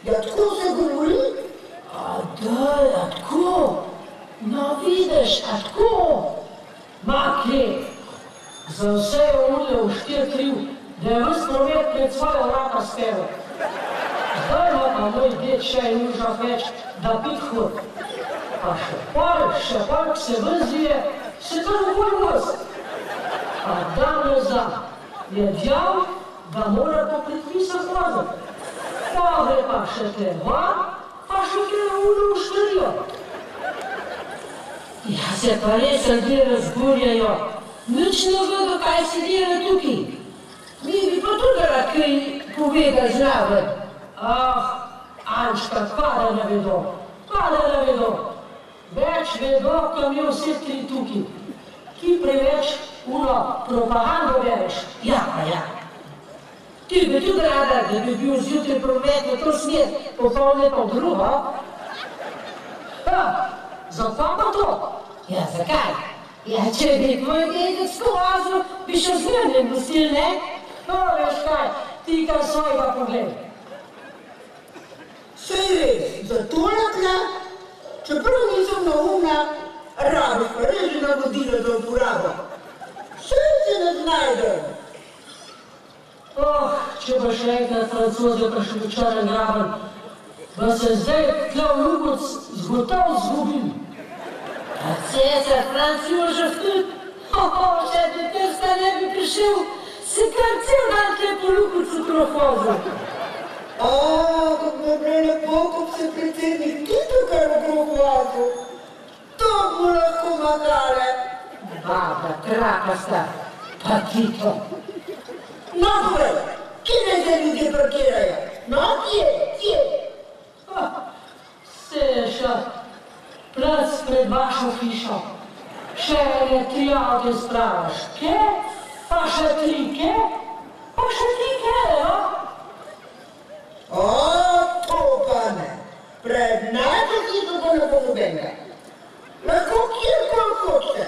Ja, tako se govori. A tako. No, vidiš, a tako? Ma, kje? Za vse je urle v štir kriv, da je ves promet pred svojo vrata speval. Zdaj ima pa moj ded še en užak več, da pit hod. A še park, ko se vrzije, se kar okoli voz. A dan je djal, da mora po predpisah voziti. Pa gre pa še te van, pa še kjer urle v štirijo. Ja, se pa res ljudje razburjajo. Nič ne vedo, kaj se dela tukaj. Mi bi pa tudi rad kaj povedali zraven. Ančka, pa da ne vedo. Več vedo, kam je vse tri tukaj. Ki preveč propagando vereš. Ja. Ti bi tudi rada, da bi bil zjutraj promet v to smer, popoldne pa v drugo. Zakaj pa to? Ja, zakaj? Ja, če bi tvoj dedec skolazil, bi še zmernem gostil, ne? Veš kaj, ti kar svojega pogled. Sej res, zato tla, čeprav nisem naumna, rabiš pa res že navodila za uporabo. Sej se ne znajdem. Če pa še enkrat Francoze pa še včeraj graben, pa se zdaj tla v Lukovc zgotov zgubil. A cesar Franc Jožef tudi? Če do Trsta ne bi prišel, se kar cel dan tle po Lukovcu profozil. Kako bi bilo lepo, ko bi se predsednik Tito kar okrog vozil. To bi lahko magale. Baba, krapasta, pa Tito. No, povej, kje naj se ljudje parkirajo? No, kje? Seša, plac pred vašo hišo. Še ene 3 avte spravaš. Kje? Pa še 3 kje? Pa še 3 kje? pa ne bo nobenega. Lahko kjerkoli hočete.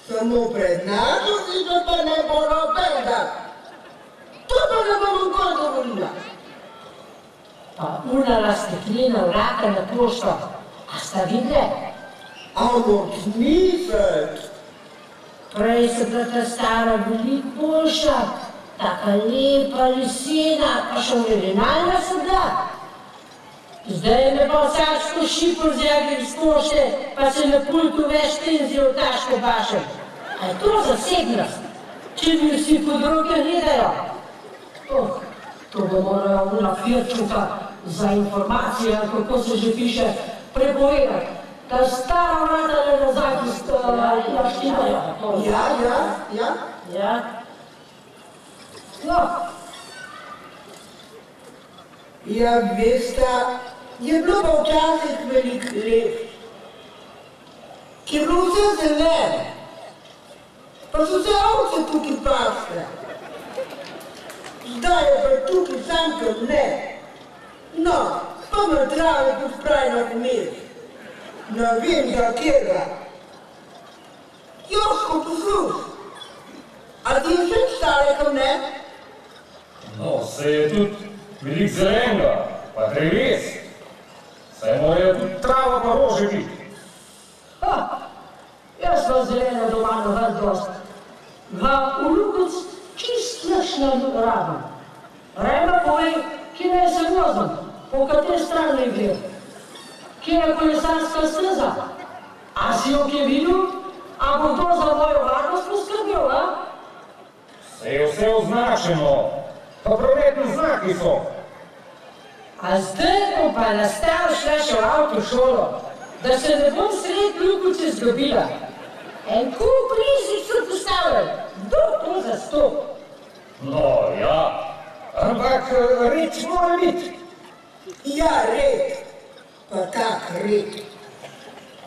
Samo pred našo hišo pa ne bo nobenega. To pa ne bom nikoli dovolila. Pa unala steklina vrata na pošto. A sta videli? A moč misliti. Prej se bila ta stara veliko boljša, taka lepa lesena, pa še originalna se bila. Zdaj me pa vsaksko šipo vzjagli iz pošte, pa se na pultu več penzijo v taško bašem. A je to zasebnost? Če mi vsi po druge gledajo? To bo morajo na Firčuka za informacije, kako se že piše, prepovedati. Da stara vrata ne nazaj, ki štimajo. Ja. No. Ja, veste, je bilo pa včasih veliko let, ki je bilo vse zeleno, pa so se ovce tukaj pasle. Zdaj je pa tukaj sam kamne. No, pa me trave kot spravljeno vmes. Ne vem, za kjega. Joško, posluš. A ti je še stare kamne? No, se je tudi veliko zelenega, pa dreves. Se morajo tudi trava pa rože biti. Jaz sem zelena doma na vrh dost. Ga v Lukovc čist nič ne rabim. Rema pove, kje naj se vozim, po kateri strani gre. Kje je kolesarska steza? A si jo kje videl? A bo to za mojo varnost poskrbel, a? Se je vse označeno, pa prometni znaki so. A zdaj bom pa nastavil šla še v avtošolo, da se ne bom sred Lukovce zgubila. En kup rizic so postavljali, kdo to zastop? No, ja, ampak red mora biti. Ja, red. Pa tak red.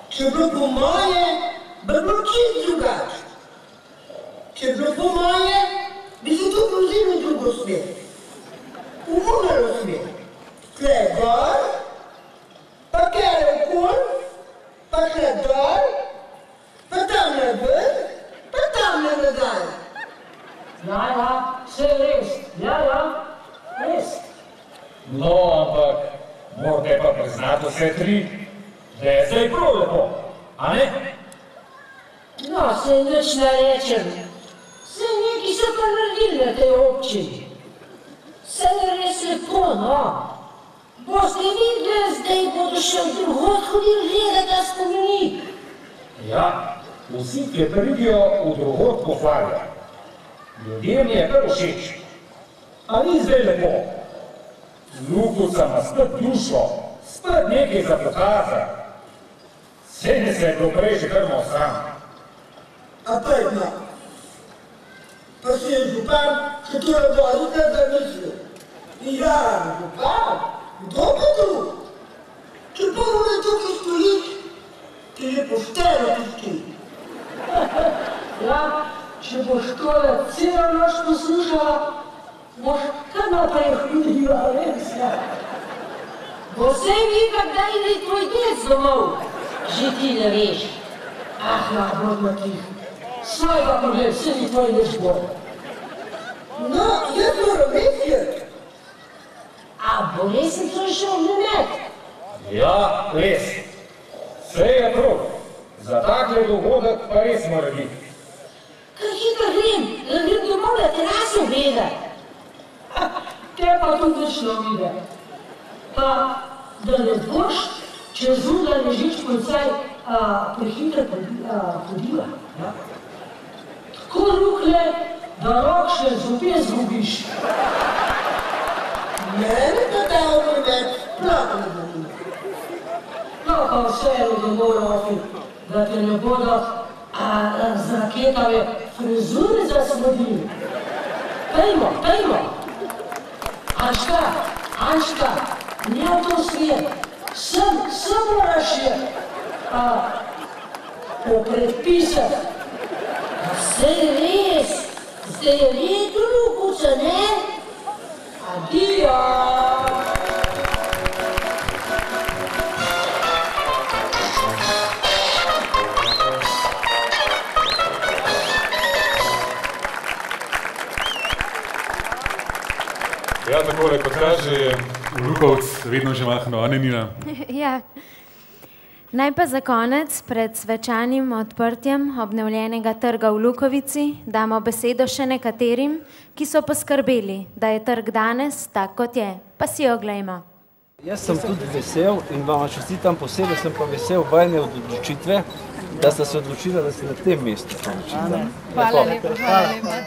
Če bilo po moje, bi bilo čist drugače. Če bilo po moje, bi se to povzeli v drugo smer. V unalo smer. Tle gor, pa kjere okol, pa tle dol, pa tam na ven, pa tam na nazaj. Ja, vse je res. Ja, res. No, ampak morate pa priznati vse tri, da je zdaj prav lepo, a ne? No, se nič ne rečem. Se neki so pa naredili na tej občini. Se je res lepo, no. Boste videli, zdaj bodo še v drugod hodili gledati ta spomenik. Ja, vsi, ki pridijo v drugod pohvalijo. Ljudem je kar všeč. A ni zdaj lepo? Lukovca ima spet dušo, spet nekaj za pokazati. Sedi se je bilo prej že kar malo sam. A pojma, pa si je župan še to razvodite zamislil. Ja, župan, kdo pa drug? Če pa mora tukaj stojiš, ti je pošteno pusti. Ja, če boš tole celo noč poslušala, boš kar naprej hodila, res, ja. Bo vsej vi, kdaj ide tvoj dec domov, že ti ne veš. Ah, ja, bodno tih. Svojega pogled, vse ni tvoj dec bolj. No, jaz moram misliti. A bo res je to šel vnemet? Ja, res. Vse je prav. Za takle dogodek pa res mora biti. Kar hitro grem domov na teraso gledati. Te pa tudi nič ne vide. Pa, da ne boš čez uda ležič policaj prehitro hodila. Tako rukle, da rokšne zobe zgubiš. Mene pa ta obrvet sploh ne zanima. No, pa vseeno domov rofi, da te ne bodo z raketave frizure zasvodili. Pejmo. Anška, ne v to smer. Sem moraš je po predpisah. Vse je res, zdaj je red v Lukovcu, ne? Adijo! Ja, takole, kot kaže, v Lukovc vedno že mahno, a ne, Nina? Ja. Naj pa za konec pred svečanim odprtjem obnovljenega trga v Lukovici damo besedo še nekaterim, ki so poskrbeli, da je trg danes tak, kot je. Pa si oglejmo. Jaz sem tudi vesel in vam čestitam posebej, sem pa vesel vajne odločitve, da ste se odločili, da ste na tem mestu. Hvala lepa, hvala lepa.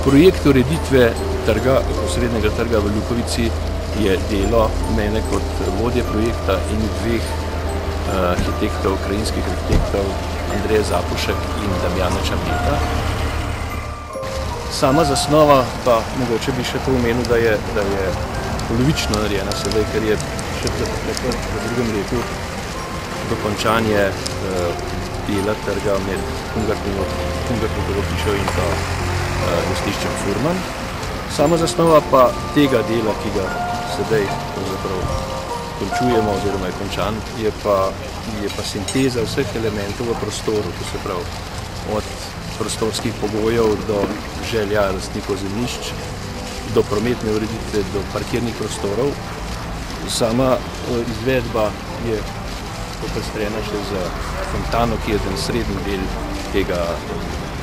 Projekt ureditve trga, osrednjega trga v Lukovici je delo mene kot vodje projekta in dveh arhitektov, krajinskih arhitektov, Andreja Zapušek in Damjana Čambeta. Sama zasnova pa mogoče bi še to omenil, da je polovično narejena sedaj, ker je še v drugem letu dokončanje dela trga med Hungartnovo hišo in pa gostiščem Furman. Sama zasnova pa tega dela, ki ga sedaj končujemo oziroma je končan, je pa sinteza vseh elementov v prostoru, to se pravi od prostorskih pogojev do želja lastnikov zemljišč, do prometne ureditve, do parkirnih prostorov. Sama izvedba je popestrena še za fontano, ki je ten srednji del tega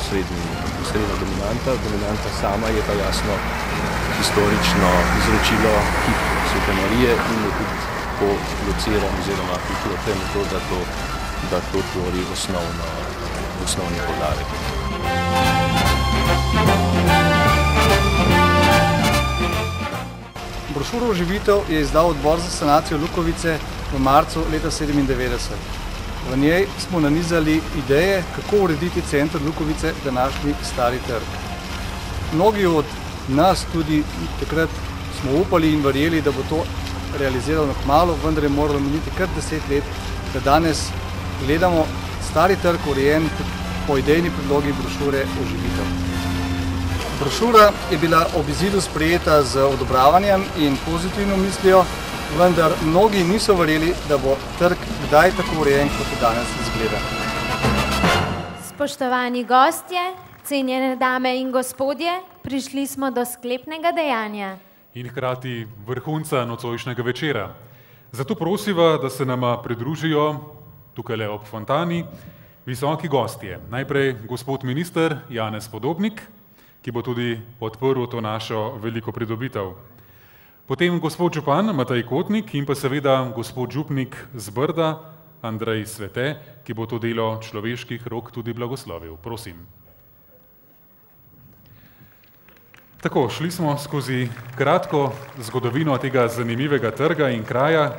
srednja dominanta. Dominanta sama je pa jasno historično izročilo kip Svete Marije in je tudi polociran oziroma priklopljen na to, da to tvori osnovni poudarek. Brošuro Oživitev je izdal Odbor za sanacijo Lukovice v marcu leta 1997. V njej smo nanizali ideje, kako urediti center Lukovice, današnji Stari trg. Mnogi od nas tudi takrat smo upali in verjeli, da bo to realizirano kmalu, vendar je moralo miniti kar 10 let, da danes gledamo Stari trg urejen po idejni predlogi brošure Oživitev. Brošura je bila ob izidu sprejeta z odobravanjem in pozitivno mislijo, vendar mnogi niso verjeli, da bo trg kdaj tako urejen, kot je danes izgleda. Spoštovani gostje, cenjene dame in gospodje, prišli smo do sklepnega dejanja. In hkrati vrhunca nocojšnjega večera. Zato prosiva, da se nama pridružijo tukajle ob fontani visoki gostje. Najprej gospod minister Janez Podobnik, ki bo tudi odprl to našo veliko pridobitev. Potem gospod župan Matej Kotnik in pa seveda gospod župnik z Brda Andrej Svete, ki bo to delo človeških rok tudi blagoslovil. Prosim. Tako, šli smo skozi kratko zgodovino tega zanimivega trga in kraja,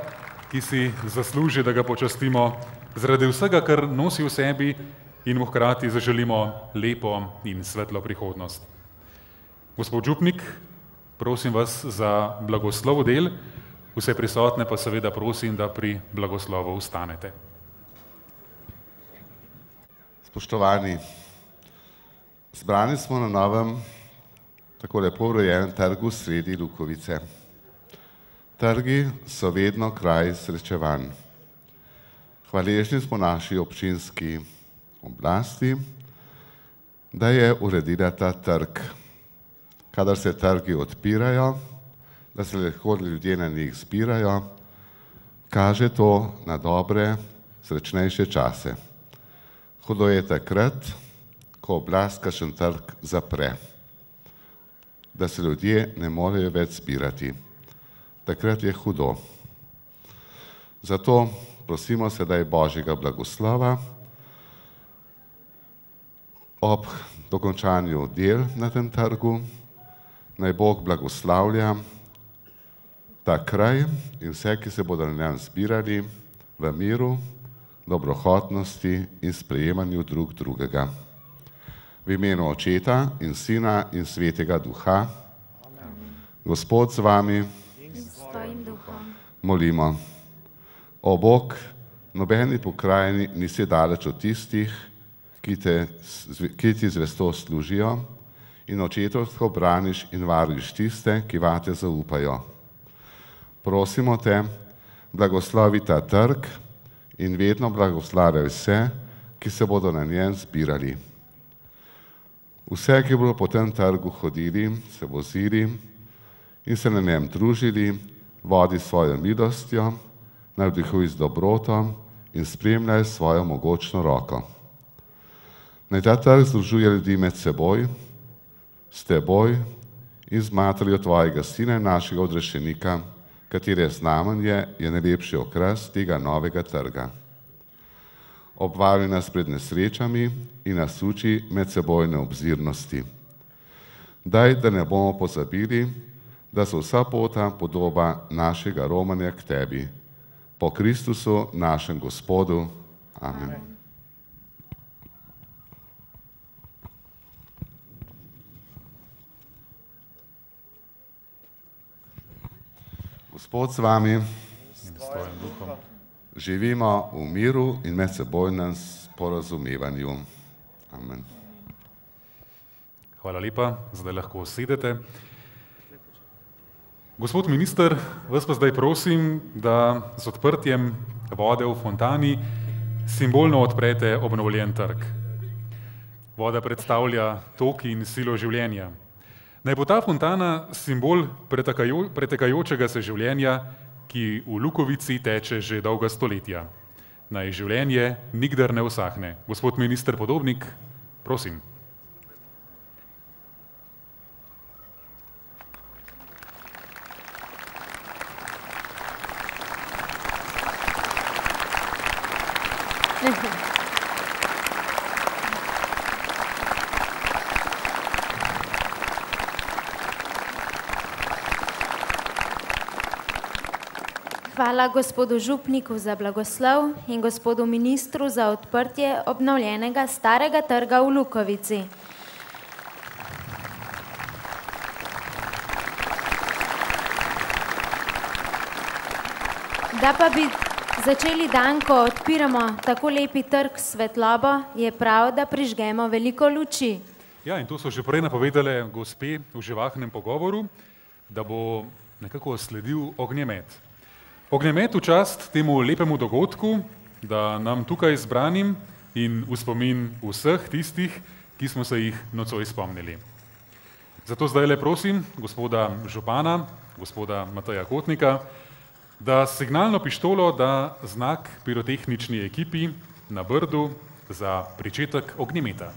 ki si zasluži, da ga počastimo zaradi vsega, kar nosi v sebi in mu hkrati zaželimo lepo in svetlo prihodnost. Gospod župnik, prosim vas za blagoslov del, vse prisotne pa seveda prosim, da pri blagoslovu ustanete. Spoštovani, zbrani smo na novem, tako lepo urejenem trgu sredi Lukovice. Trgi so vedno kraj srečevanj. Hvaležni smo naši občinski oblasti, da je uredila ta trg. Kadar se trgi odpirajo, da se lahko ljudje na njih zbirajo, kaže to na dobre, srečnejše čase. Hudo je takrat, ko oblast kakšen trg zapre, da se ljudje ne morejo več zbirati. Takrat je hudo. Zato prosimo sedaj Božjega blagoslova ob dokončanju del na tem trgu. Naj Bog blagoslavlja ta kraj in vse, ki se bodo na njem zbirali v miru, dobrohotnosti in sprejemanju drug drugega. V imenu Očeta in Sina in Svetega Duha. Gospod z vami. Molimo. O Bog, nobeni pokrajini nisi daleč od tistih, ki ti zvesto služijo in očetovsko braniš in varuješ tiste, ki vate zaupajo. Prosimo te, blagoslovi ta trg in vedno blagoslavljaj vse, ki se bodo na njem zbirali. Vse, ki bodo po tem trgu hodili, se vozili in se na njem družili, vodi svojo milostjo, navdihuj z dobroto in spremljaj svojo mogočno roko. Naj ta trg združuje ljudi med seboj, s teboj in z materjo tvojega sina in našega odrešenika, katere znamenje je najlepši okras tega novega trga. Obvaruj nas pred nesrečami in nas uči medsebojne obzirnosti. Daj, da ne bomo pozabili, da so vsa pota podoba našega romanja k tebi. Po Kristusu, našem Gospodu. Amen. Gospod z vami. Živimo v miru in medsebojnem sporazumevanju. Amen. Hvala lepa, zdaj lahko sedete. Gospod minister, vas pa zdaj prosim, da z odprtjem vode v fontani simbolno odprete obnovljen trg. Voda predstavlja tok in silo življenja. Naj bo ta fontana simbol pretekajočega se življenja, ki v Lukovici teče že dolga stoletja. Naj življenje nikdar ne usahne. Gospod minister Podobnik, prosim. Hvala gospodu župniku za blagoslov in gospodu ministru za odprtje obnovljenega starega trga v Lukovici. Da pa bi začeli dan, ko odpiramo tako lepi trg s svetlobo, je prav, da prižgemo veliko luči. Ja, in to so že prej napovedale gospe v živahnem pogovoru, da bo nekako sledil ognjemet. Ognjemet v čast temu lepemu dogodku, da nam tukaj zbranim in v spomin vseh tistih, ki smo se jih nocoj spomnili. Zato zdaj le prosim gospoda župana, gospoda Mateja Kotnika, da signalno pištolo da znak pirotehnični ekipi na Brdu za pričetek ognjemeta.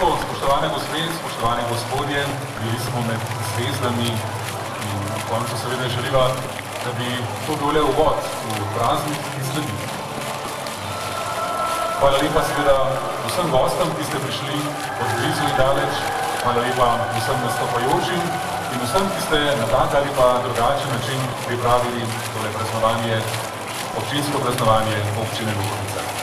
Spoštovane gospe, spoštovani gospodje, bili smo med zvezdami in v koncu seveda želiva, da bi to bil le uvod v praznik, ki sledi. Hvala lepa seveda vsem gostom, ki ste prišli od blizu in daleč. Hvala lepa vsem nastopajočim in vsem, ki ste na tak ali pa drugačen način pripravili tole praznovanje, občinsko praznovanje občine Lukovica.